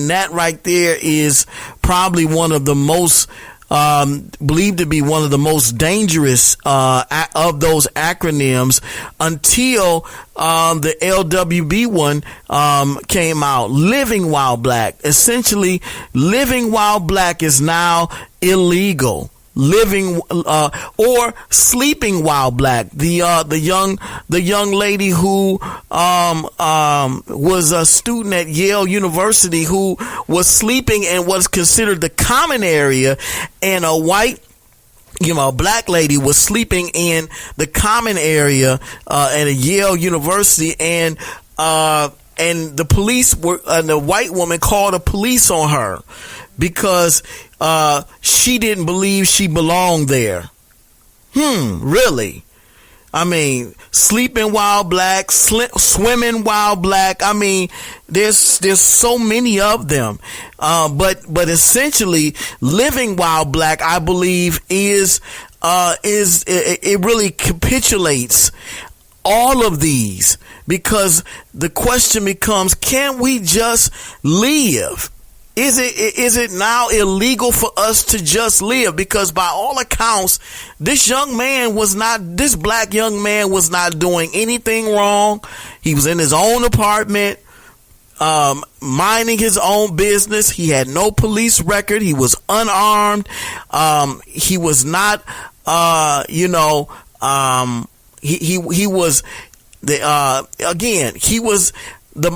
that right there is probably one of the most believed to be one of the most dangerous of those acronyms until the L.W.B one came out. Living while black. Essentially, living while black is now illegal. Living or sleeping while black. The young lady who was a student at Yale University who was sleeping in what's considered the common area, and a white a black lady was sleeping in the common area at a Yale University, and the police and the white woman called the police on her because she didn't believe she belonged there. Really? I mean, sleeping while black, swimming while black. I mean, there's so many of them. But essentially, living while black, I believe, is it really capitulates all of these, because the question becomes, can we just live? Is it now illegal for us to just live? Because by all accounts, this black young man was not doing anything wrong. He was in his own apartment, minding his own business. He had no police record. He was unarmed. He was not, he was he was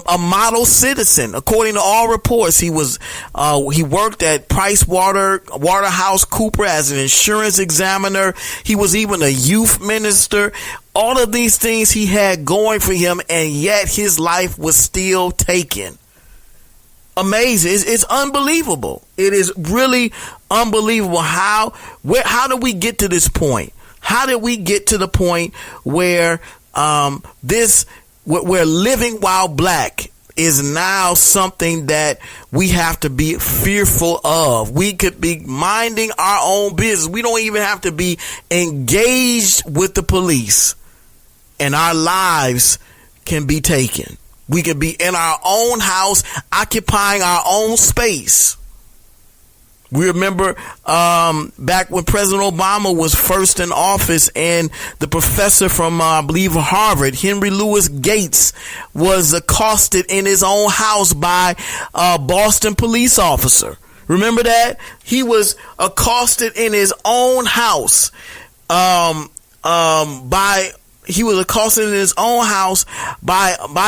a model citizen. According to all reports, he worked at PricewaterhouseCoopers as an insurance examiner. He was even a youth minister. All of these things he had going for him, and yet his life was still taken. Amazing. It's unbelievable. It is really unbelievable. How did we get to this point? How did we get to the point where where living while black is now something that we have to be fearful of. We could be minding our own business. We don't even have to be engaged with the police, and our lives can be taken. We could be in our own house, occupying our own space. We remember back when President Obama was first in office, and the professor from, I believe, Harvard, Henry Louis Gates, was accosted in his own house by a Boston police officer. Remember that? He was accosted in his own house by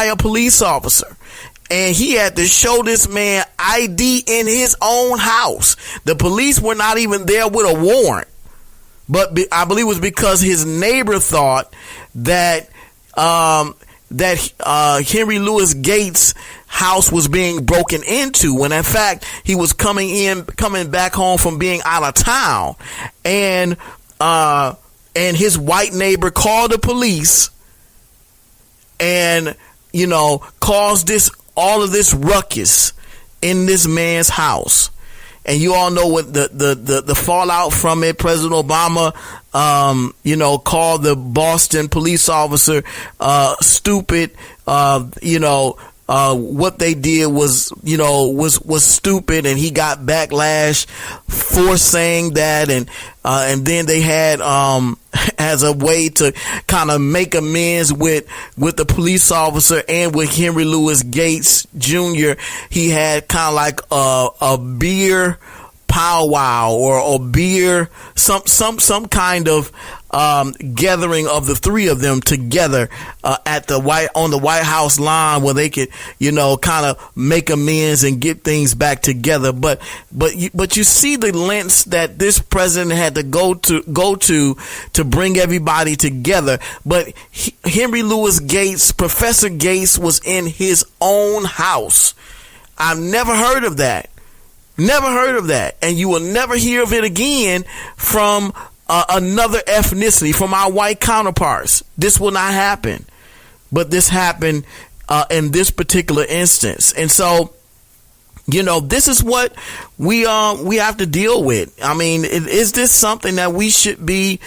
a police officer. And he had to show this man ID in his own house. The police were not even there with a warrant. But I believe it was because his neighbor thought that Henry Louis Gates' house was being broken into, when in fact he was coming back home from being out of town. And his white neighbor called the police and, caused all of this ruckus in this man's house. And you all know what the fallout from it. President Obama, called the Boston police officer stupid. What they did was stupid, and he got backlash for saying that. And then they had, as a way to kind of make amends with the police officer and with Henry Louis Gates Jr., he had kind of like a beer powwow or a beer, some kind of gathering of the three of them together on the White House lawn, where they could, kind of make amends and get things back together. But you see the lengths that this president had to go to bring everybody together. But Henry Louis Gates, Professor Gates, was in his own house. I've never heard of that. Never heard of that. And you will never hear of it again from another ethnicity, from our white counterparts. This will not happen. But this happened in this particular instance. And so, this is what we have to deal with. I mean, is this something that we should be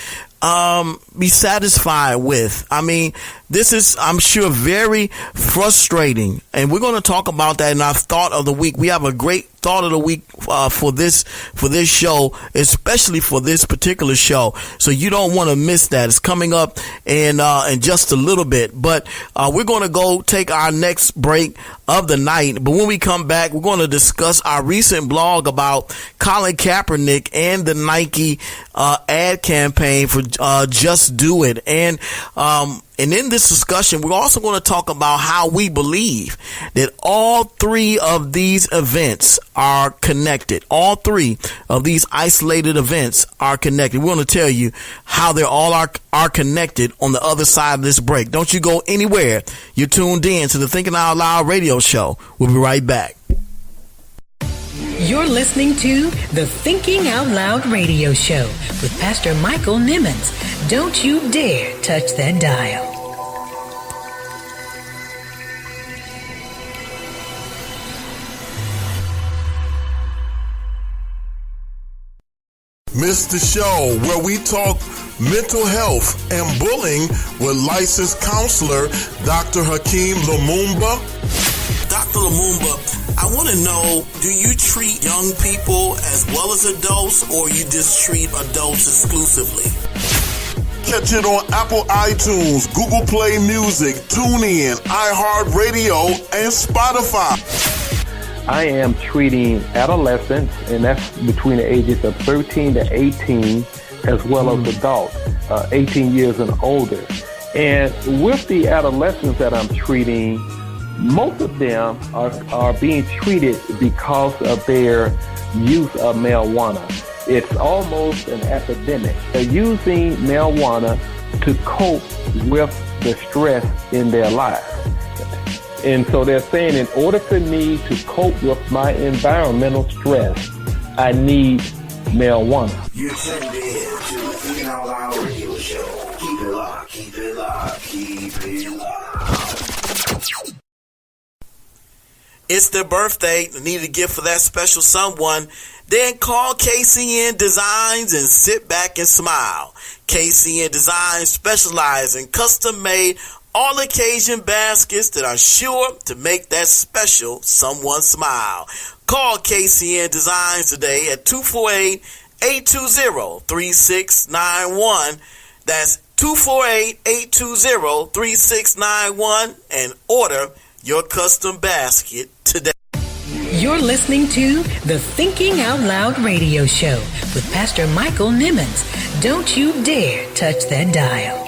satisfied with? I mean, this is, I'm sure, very frustrating, and we're going to talk about that in our thought of the week. We have a great thought of the week for this show, especially for this particular show. So you don't want to miss that. It's coming up in just a little bit, but we're going to go take our next break of the night. But when we come back, we're going to discuss our recent blog about Colin Kaepernick and the Nike ad campaign for Just Do It. And in this discussion, we're also going to talk about how we believe that all three of these events are connected. All three of these isolated events are connected. We're going to tell you how they all are connected on the other side of this break. Don't you go anywhere. You're tuned in to the Thinking Out Loud radio show. We'll be right back. You're listening to the Thinking Out Loud radio show with Pastor Michael Nimmons. Don't you dare touch that dial. Miss the show where we talk mental health and bullying with licensed counselor Dr. Hakeem Lumumba. Dr. Lumumba, I want to know, do you treat young people as well as adults, or you just treat adults exclusively? Catch it on Apple iTunes, Google Play Music, TuneIn, iHeartRadio, and Spotify. I am treating adolescents, and that's between the ages of 13 to 18, as well as adults, 18 years and older. And with the adolescents that I'm treating, most of them are being treated because of their use of marijuana. It's almost an epidemic. They're using marijuana to cope with the stress in their lives. And so they're saying, in order for me to cope with my environmental stress, I need marijuana. You're tuned in to the Thinking Out Loud radio show. Keep it locked, keep it locked, keep it locked. it's their birthday, need a gift for that special someone, then call KCN Designs and sit back and smile. KCN Designs specialize in custom-made all-occasion baskets that are sure to make that special someone smile. Call KCN Designs today at 248-820-3691. That's 248-820-3691 and order your custom basket today. You're listening to the Thinking Out Loud radio show with Pastor Michael Nimmons. Don't you dare touch that dial.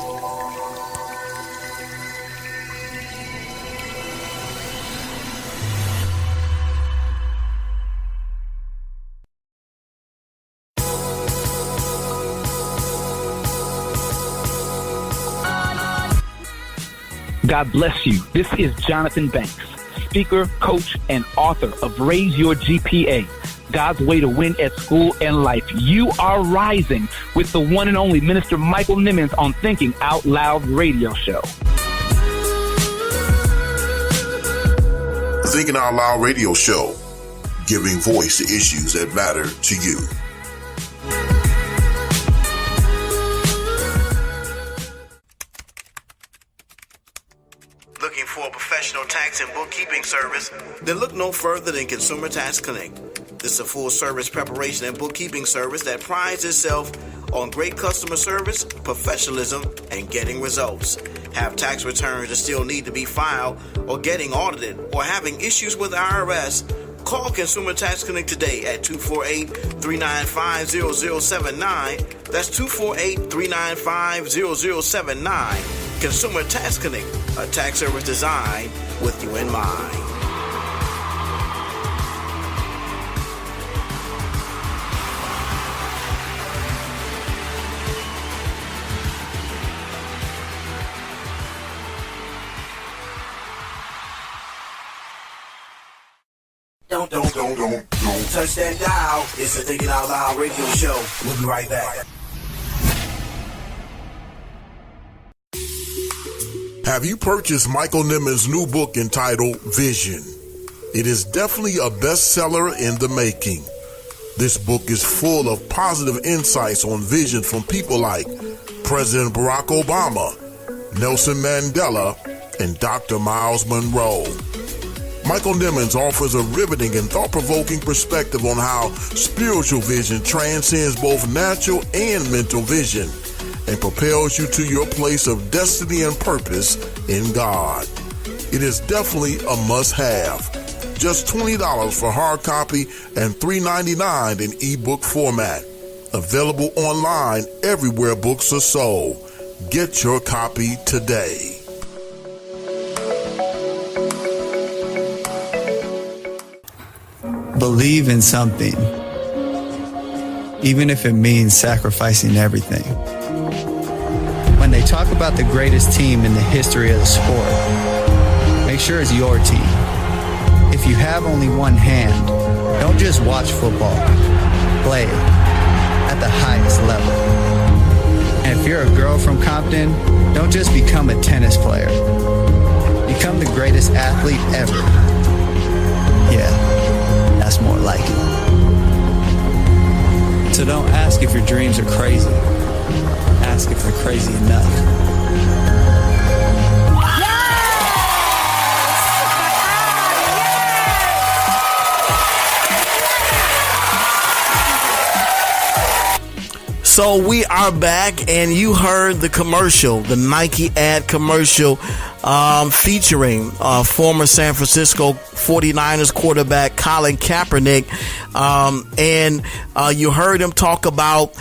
God bless you. This is Jonathan Banks, speaker, coach, and author of Raise Your GPA, God's Way to Win at School and Life. You are rising with the one and only Minister Michael Nimmons on Thinking Out Loud radio show. The Thinking Out Loud radio show, giving voice to issues that matter to you. Looking for a professional tax and bookkeeping service? Then look no further than Consumer Tax Connect. This is a full-service preparation and bookkeeping service that prides itself on great customer service, professionalism, and getting results. Have tax returns that still need to be filed or getting audited or having issues with the IRS? Call Consumer Tax Connect today at 248-395-0079. That's 248-395-0079. Consumer Tax Connect, a tax service designed with you in mind. Don't touch that dial. It's the Thinking Out Loud radio show. We'll be right back. Have you purchased Michael Nimmons' new book entitled Vision? It is definitely a bestseller in the making. This book is full of positive insights on vision from people like President Barack Obama, Nelson Mandela, and Dr. Miles Monroe. Michael Nimmons offers a riveting and thought-provoking perspective on how spiritual vision transcends both natural and mental vision and propels you to your place of destiny and purpose in God. It is definitely a must-have. Just $20 for hard copy and $3.99 in ebook format. Available online everywhere books are sold. Get your copy today. Believe in something, even if it means sacrificing everything. When they talk about the greatest team in the history of the sport, make sure it's your team. If you have only one hand, don't just watch football, play it at the highest level. And if you're a girl from Compton, don't just become a tennis player. Become the greatest athlete ever. Yeah, that's more like it. So don't ask if your dreams are crazy. Ask if they're crazy enough. So we are back, and you heard the commercial, the Nike ad commercial, featuring former San Francisco 49ers quarterback Colin Kaepernick, and you heard him talk about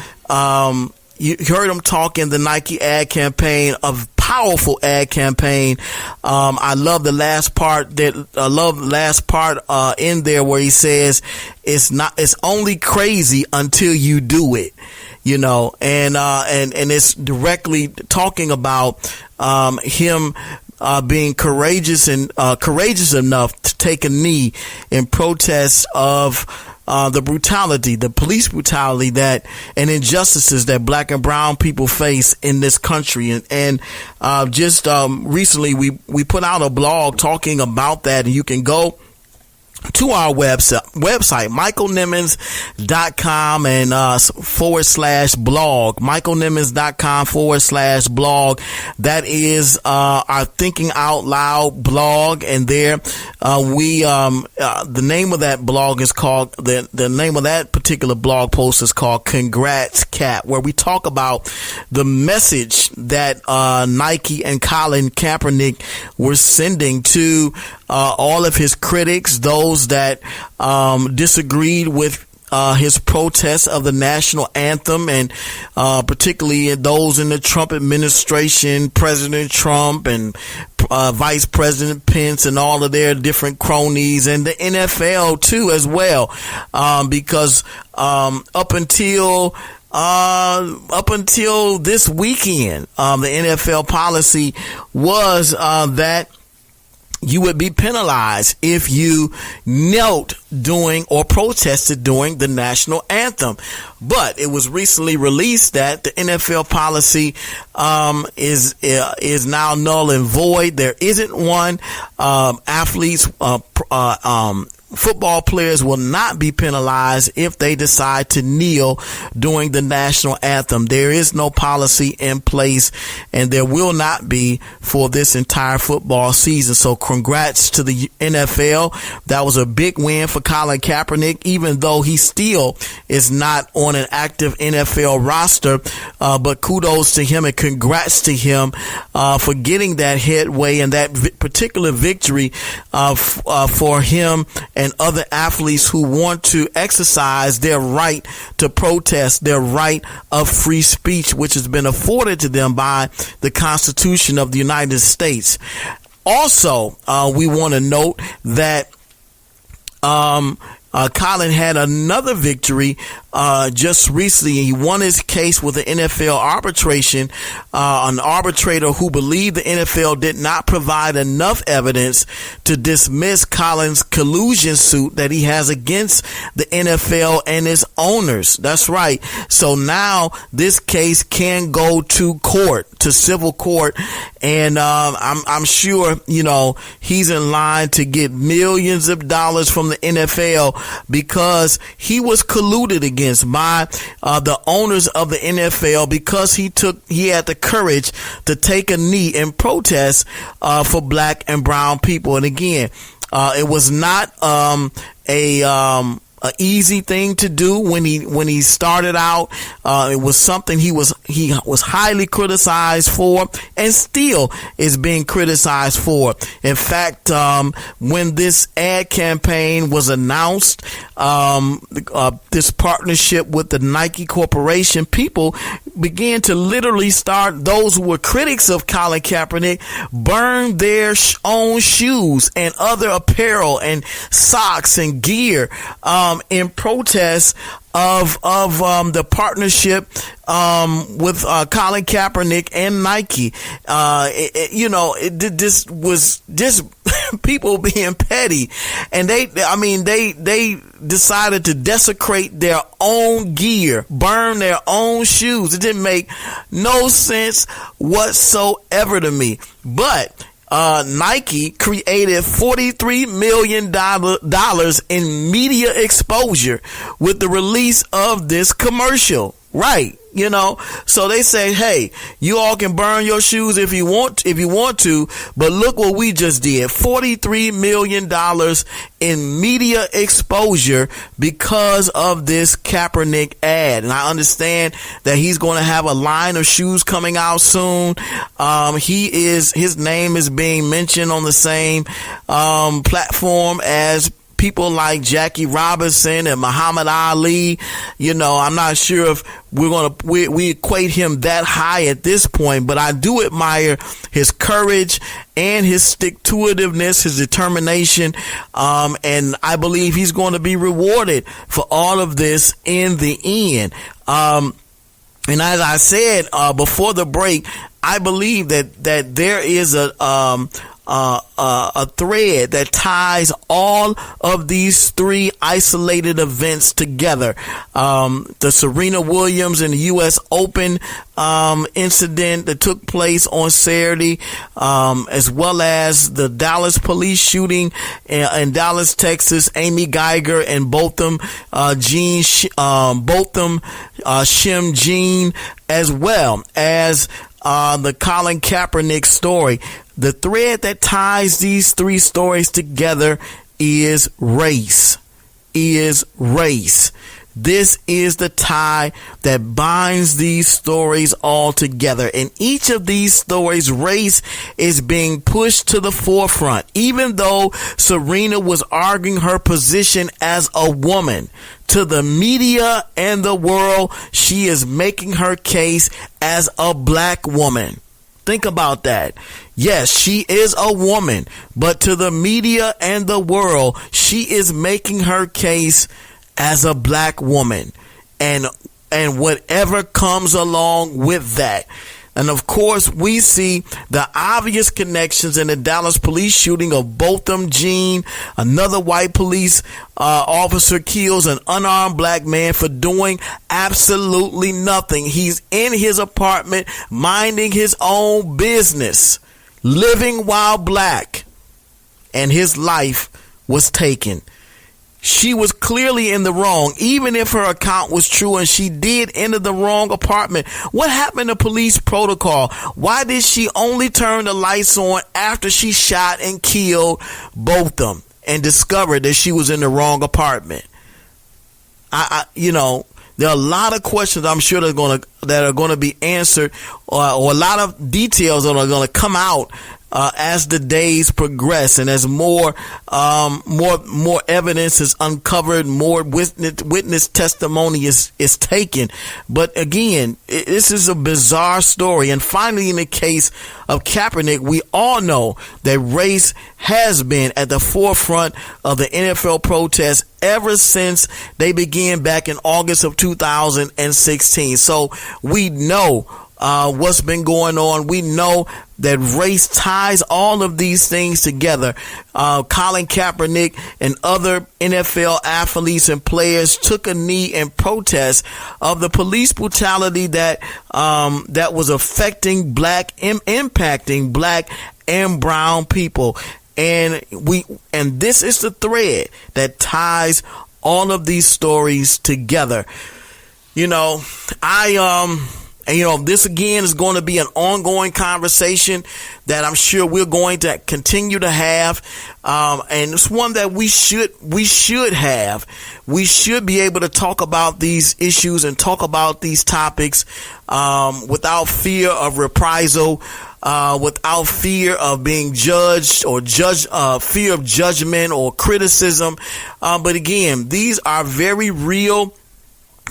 you heard him talk in the Nike ad campaign, a powerful ad campaign. I love the last part in there where he says it's only crazy until you do it. You know, and it's directly talking about him being courageous enough to take a knee in protest of the brutality, the police brutality and injustices that black and brown people face in this country. And just recently we put out a blog talking about that, and you can go to our website, michaelnimmons.com and /blog, michaelnimmons.com /blog. That is our Thinking Out Loud blog, and there the name of that blog is called, the name of that particular blog post is called Congrats Cap, where we talk about the message that Nike and Colin Kaepernick were sending to all of his critics, those that disagreed with his protests of the national anthem, and particularly those in the Trump administration, President Trump and Vice President Pence and all of their different cronies, and the NFL too as well, because up until this weekend, the NFL policy was that you would be penalized if you knelt during or protested during the national anthem. But it was recently released that the NFL policy is now null and void. There isn't one. Athletes, football players will not be penalized if they decide to kneel during the national anthem. There is no policy in place, and there will not be for this entire football season. So congrats to the NFL. That was a big win for Colin Kaepernick, even though he still is not on an active NFL roster. But kudos to him and congrats to him for getting that headway and that particular victory for him and other athletes who want to exercise their right to protest, their right of free speech, which has been afforded to them by the Constitution of the United States. Also, we want to note that Colin had another victory just recently. He won his case with the NFL arbitration, an arbitrator who believed the NFL did not provide enough evidence to dismiss Colin's collusion suit that he has against the NFL and its owners. That's right. So now this case can go to court, to civil court, and I'm sure, you know, he's in line to get millions of dollars from the NFL because he was colluded against by the owners of the NFL because he had the courage to take a knee in protest for black and brown people. And again, it was not a easy thing to do when he started out. It was something he was highly criticized for and still is being criticized for. In fact, when this ad campaign was announced, this partnership with the Nike Corporation, people began to literally start, those who were critics of Colin Kaepernick, burn their own shoes and other apparel and socks and gear in protest of the partnership with Colin Kaepernick and Nike. This was just people being petty, and they decided to desecrate their own gear, burn their own shoes. It didn't make no sense whatsoever to me. But Nike created $43 million in media exposure with the release of this commercial. Right. You know, so they say, hey, you all can burn your shoes if you want to, but look what we just did. $43 million in media exposure because of this Kaepernick ad. And I understand that he's going to have a line of shoes coming out soon. His name is being mentioned on the same platform as people like Jackie Robinson and Muhammad Ali. You know, I'm not sure if we equate him that high at this point, but I do admire his courage and his stick-to-itiveness, his determination, and I believe he's going to be rewarded for all of this in the end. And as I said before the break, I believe that there is a thread that ties all of these three isolated events together. The Serena Williams and the U.S. Open incident that took place on Saturday, as well as the Dallas police shooting in Dallas, Texas, Amy Guyger and Botham Shem Jean, as well as the Colin Kaepernick story. The thread that ties these three stories together is race. This is the tie that binds these stories all together. In each of these stories, race is being pushed to the forefront. Even though Serena was arguing her position as a woman, to the media and the world, she is making her case as a black woman. Think about that. Yes, she is a woman, but to the media and the world, she is making her case as a black woman, and whatever comes along with that. And of course, we see the obvious connections in the Dallas police shooting of Botham Jean. Another white police officer kills an unarmed black man for doing absolutely nothing. He's in his apartment, minding his own business, living while black, and his life was taken. She was clearly in the wrong, even if her account was true and she did enter the wrong apartment. What happened to police protocol? Why did she only turn the lights on after she shot and killed Botham and discovered that she was in the wrong apartment? There are a lot of questions I'm sure that are going to be answered, or a lot of details that are going to come out as the days progress, and as more evidence is uncovered, more witness testimony is taken. But again, this is a bizarre story. And finally, in the case of Kaepernick, we all know that race has been at the forefront of the NFL protests ever since they began back in August of 2016. So we know what's been going on. We know that race ties all of these things together. Colin Kaepernick and other NFL athletes and players took a knee in protest of the police brutality that was affecting impacting black and brown people. And this is the thread that ties all of these stories together. This again is going to be an ongoing conversation that I'm sure we're going to continue to have. And it's one that we should have. We should be able to talk about these issues and talk about these topics, without fear of reprisal, without fear of being judged or fear of judgment or criticism. But again, these are very real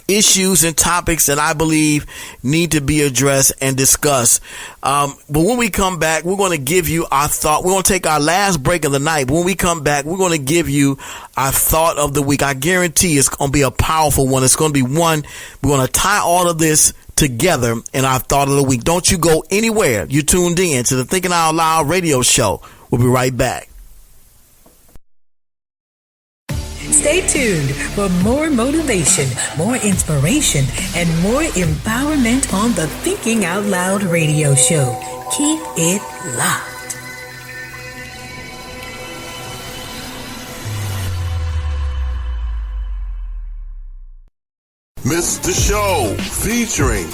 issues and topics that I believe need to be addressed and discussed. But when we come back, we're going to give you our thought. We're going to take our last break of the night. But when we come back, we're going to give you our thought of the week. I guarantee it's going to be a powerful one. It's going to be one. We're going to tie all of this together in our thought of the week. Don't you go anywhere. You tuned in to the Thinking Out Loud radio show. We'll be right back. Stay tuned for more motivation, more inspiration, and more empowerment on the Thinking Out Loud radio show. Keep it locked. Missed the show featuring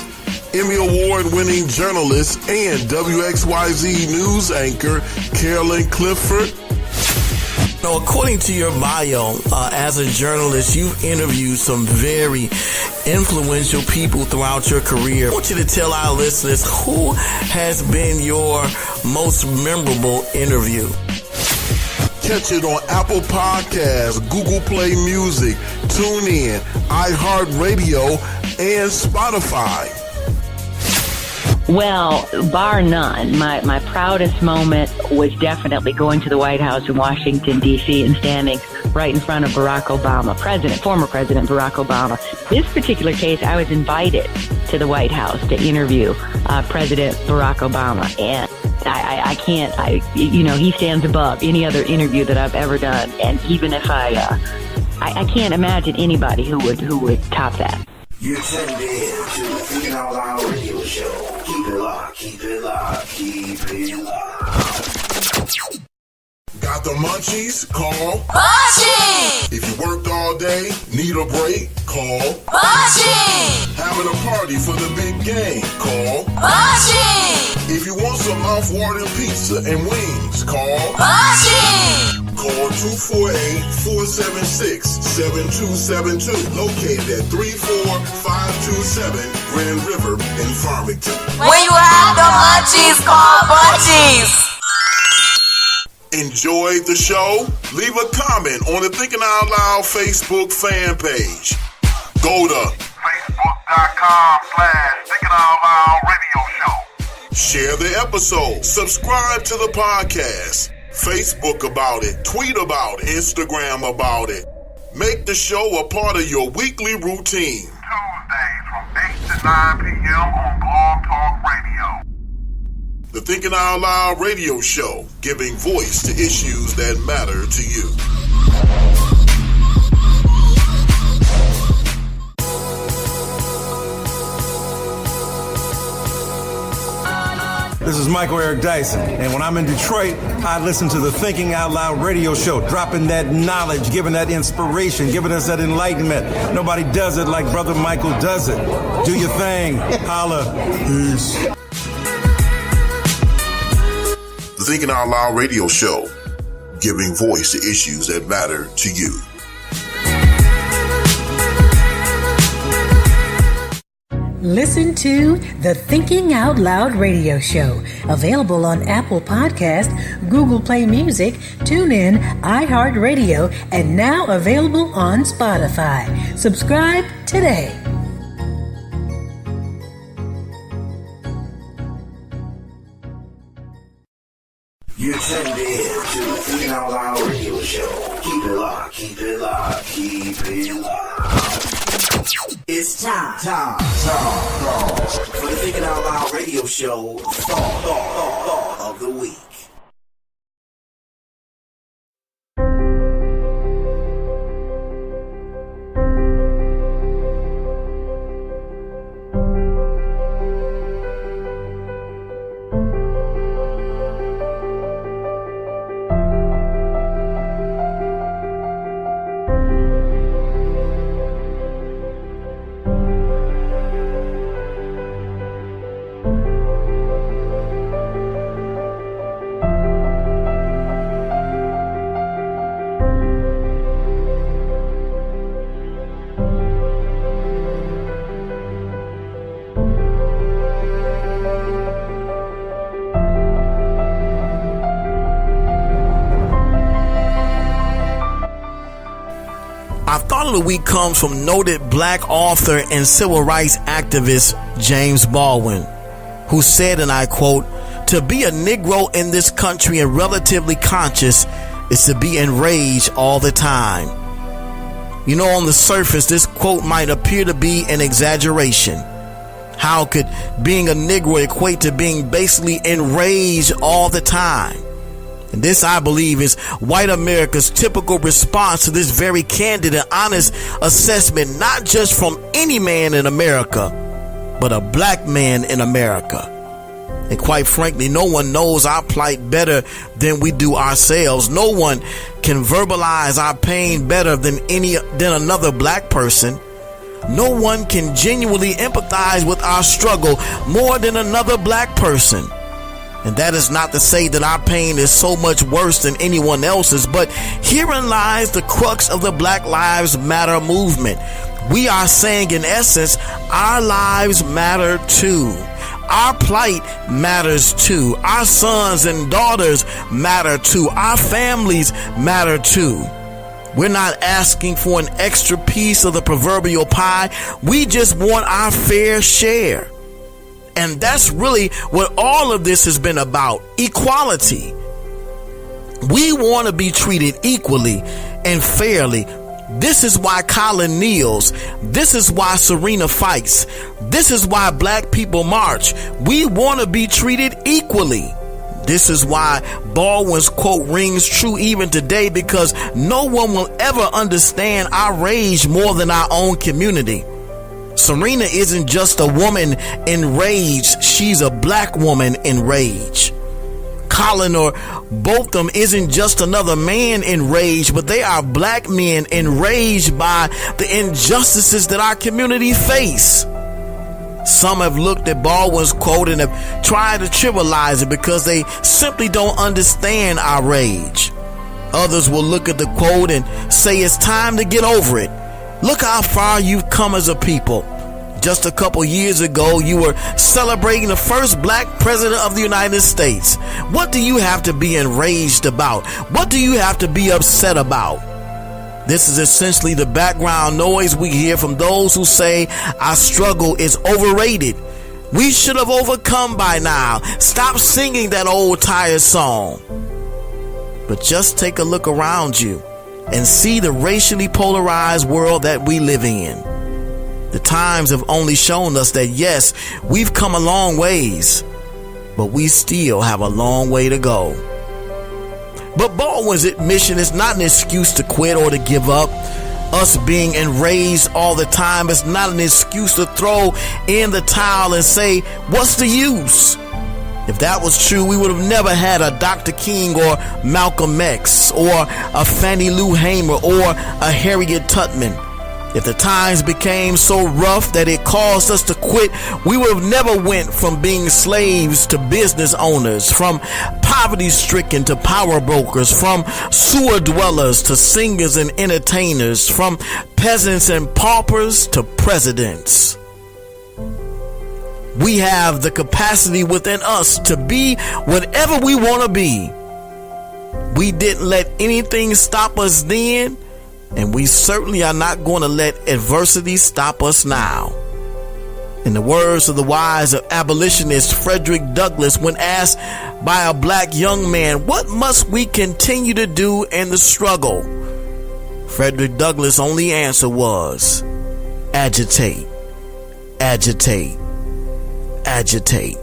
Emmy Award-winning journalist and WXYZ news anchor Carolyn Clifford. Now, according to your bio, as a journalist, you've interviewed some very influential people throughout your career. I want you to tell our listeners who has been your most memorable interview. Catch it on Apple Podcasts, Google Play Music, TuneIn, iHeartRadio, and Spotify. Well, bar none, my proudest moment was definitely going to the White House in Washington, D.C. and standing right in front of Barack Obama, former President Barack Obama. This particular case, I was invited to the White House to interview President Barack Obama. And I can't, he stands above any other interview that I've ever done. And even if I can't imagine anybody who would top that. You're tuned in to the Thinking Out Loud radio show. Keep it locked, keep it locked, keep it locked. Got the munchies? Call Munchie! If you worked all day, need a break? Call Munchie! Having a party for the big game? Call Munchie! If you want some mouth-watering pizza and wings? Call Munchie! Call 248-476-7272. Located at 34527 Grand River in Farmington. When you have the munchies, call Munchies! Enjoyed the show? Leave a comment on the Thinking Out Loud Facebook fan page. Go to Facebook.com/Thinking Out Loud Radio Show. Share the episode. Subscribe to the podcast. Facebook about it. Tweet about it. Instagram about it. Make the show a part of your weekly routine. Tuesdays from 8 to 9 p.m. on Blog Talk Radio. The Thinking Out Loud radio show, giving voice to issues that matter to you. This is Michael Eric Dyson, and when I'm in Detroit, I listen to the Thinking Out Loud radio show, dropping that knowledge, giving that inspiration, giving us that enlightenment. Nobody does it like Brother Michael does it. Do your thing. Holla. Peace. The Thinking Out Loud radio show, giving voice to issues that matter to you. Listen to the Thinking Out Loud radio show, available on Apple Podcast, Google Play Music, TuneIn, iHeartRadio, and now available on Spotify. Subscribe today. You're tuned in to the Thinking Out Loud radio show. Keep it locked, keep it locked, keep it locked. It's time for the Thinking Out Loud radio show thought of the week. Our thought of the week comes from noted black author and civil rights activist James Baldwin, who said, and I quote, "To be a Negro in this country and relatively conscious is to be enraged all the time." You know, on the surface, this quote might appear to be an exaggeration. How could being a Negro equate to being basically enraged all the time? And this, I believe, is white America's typical response to this very candid and honest assessment, not just from any man in America, but a black man in America. And quite frankly, no one knows our plight better than we do ourselves. No one can verbalize our pain better than another black person. No one can genuinely empathize with our struggle more than another black person. And that is not to say that our pain is so much worse than anyone else's, but herein lies the crux of the Black Lives Matter movement. We are saying, in essence, our lives matter too. Our plight matters too. Our sons and daughters matter too. Our families matter too. We're not asking for an extra piece of the proverbial pie. We just want our fair share. And that's really what all of this has been about: equality. We want to be treated equally and fairly. This is why Colin kneels. This is why Serena fights. This is why black people march. We want to be treated equally. This is why Baldwin's quote rings true even today, because no one will ever understand our rage more than our own community. Serena isn't just a woman enraged, she's a black woman enraged. Colin or Botham isn't just another man enraged, but they are black men enraged by the injustices that our community face. Some have looked at Baldwin's quote and have tried to trivialize it because they simply don't understand our rage. Others will look at the quote and say it's time to get over it. Look how far you've come as a people. Just a couple years ago, you were celebrating the first black president of the United States. What do you have to be enraged about? What do you have to be upset about? This is essentially the background noise we hear from those who say our struggle is overrated. We should have overcome by now. Stop singing that old tired song. But just take a look around you and see the racially polarized world that we live in. The times have only shown us that yes, we've come a long ways, but we still have a long way to go. But Baldwin's admission is not an excuse to quit or to give up. Us being enraged all the time is not an excuse to throw in the towel and say, what's the use? If that was true, we would have never had a Dr. King or Malcolm X or a Fannie Lou Hamer or a Harriet Tubman. If the times became so rough that it caused us to quit, we would have never went from being slaves to business owners, from poverty-stricken to power brokers, from sewer dwellers to singers and entertainers, from peasants and paupers to presidents. We have the capacity within us to be whatever we want to be. We didn't let anything stop us then, and we certainly are not going to let adversity stop us now. In the words of the wise abolitionist Frederick Douglass, when asked by a black young man, what must we continue to do in the struggle? Frederick Douglass' only answer was, agitate, agitate, agitate.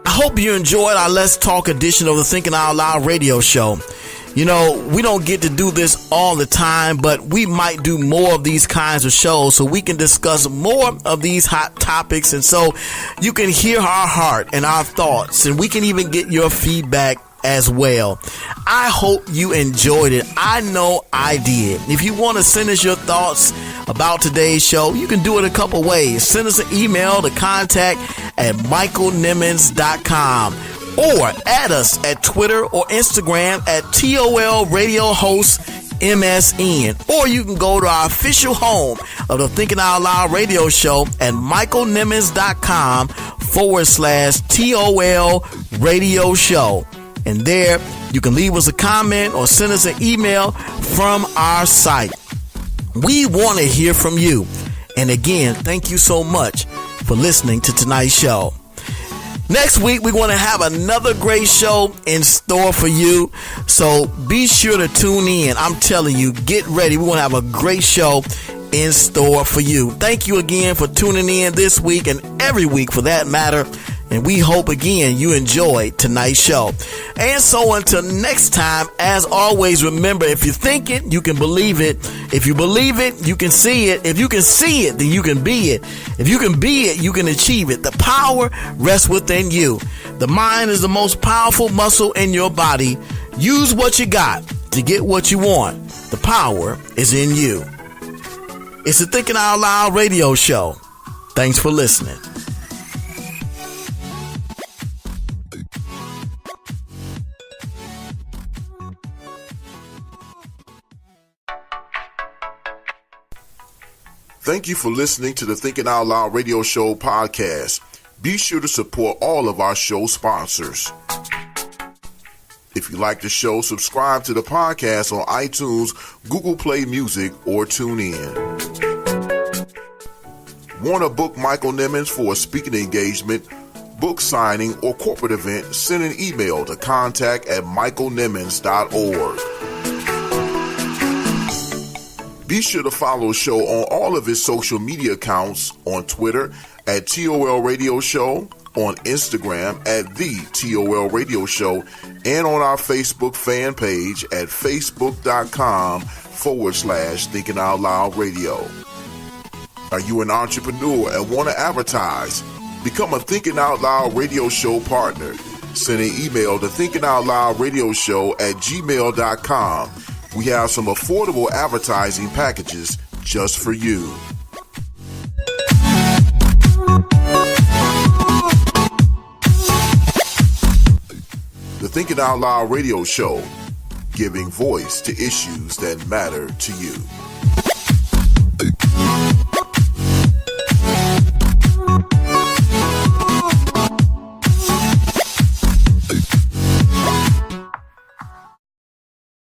Hope you enjoyed our Let's Talk edition of the Thinking Out Loud radio show. You know, we don't get to do this all the time, but we might do more of these kinds of shows so we can discuss more of these hot topics, and so you can hear our heart and our thoughts, and we can even get your feedback as well. I hope you enjoyed it. I know I did. If you want to send us your thoughts about today's show, you can do it a couple ways. Send us an email to contact@michaelnimmons.com or add us at Twitter or Instagram at TOL Radio Host MSN, or you can go to our official home of the Thinking Out Loud radio show at michaelnimmons.com/TOL Radio Show. And there you can leave us a comment or send us an email from our site. We want to hear from you. And again, thank you so much for listening to tonight's show. Next week, we're going to have another great show in store for you. So be sure to tune in. I'm telling you, get ready. We're going to have a great show in store for you. Thank you again for tuning in this week and every week for that matter. And we hope again you enjoyed tonight's show. And so until next time, as always, remember, if you think it, you can believe it. If you believe it, you can see it. If you can see it, then you can be it. If you can be it, you can achieve it. The power rests within you. The mind is the most powerful muscle in your body. Use what you got to get what you want. The power is in you. It's the Thinking Out Loud radio show. Thanks for listening. Thank you for listening to the Thinking Out Loud Radio Show podcast. Be sure to support all of our show sponsors. If you like the show, subscribe to the podcast on iTunes, Google Play Music, or TuneIn. Want to book Michael Nimmons for a speaking engagement, book signing, or corporate event? Send an email to contact@michaelnimmons.org. Be sure to follow the show on all of his social media accounts, on Twitter at TOL Radio Show, on Instagram at the TOL Radio Show, and on our Facebook fan page at facebook.com/Thinking Out Loud Radio. Are you an entrepreneur and want to advertise? Become a Thinking Out Loud Radio Show partner. Send an email to thinkingoutloudradioShow@gmail.com. We have some affordable advertising packages just for you. The Thinking Out Loud Radio Show, giving voice to issues that matter to you.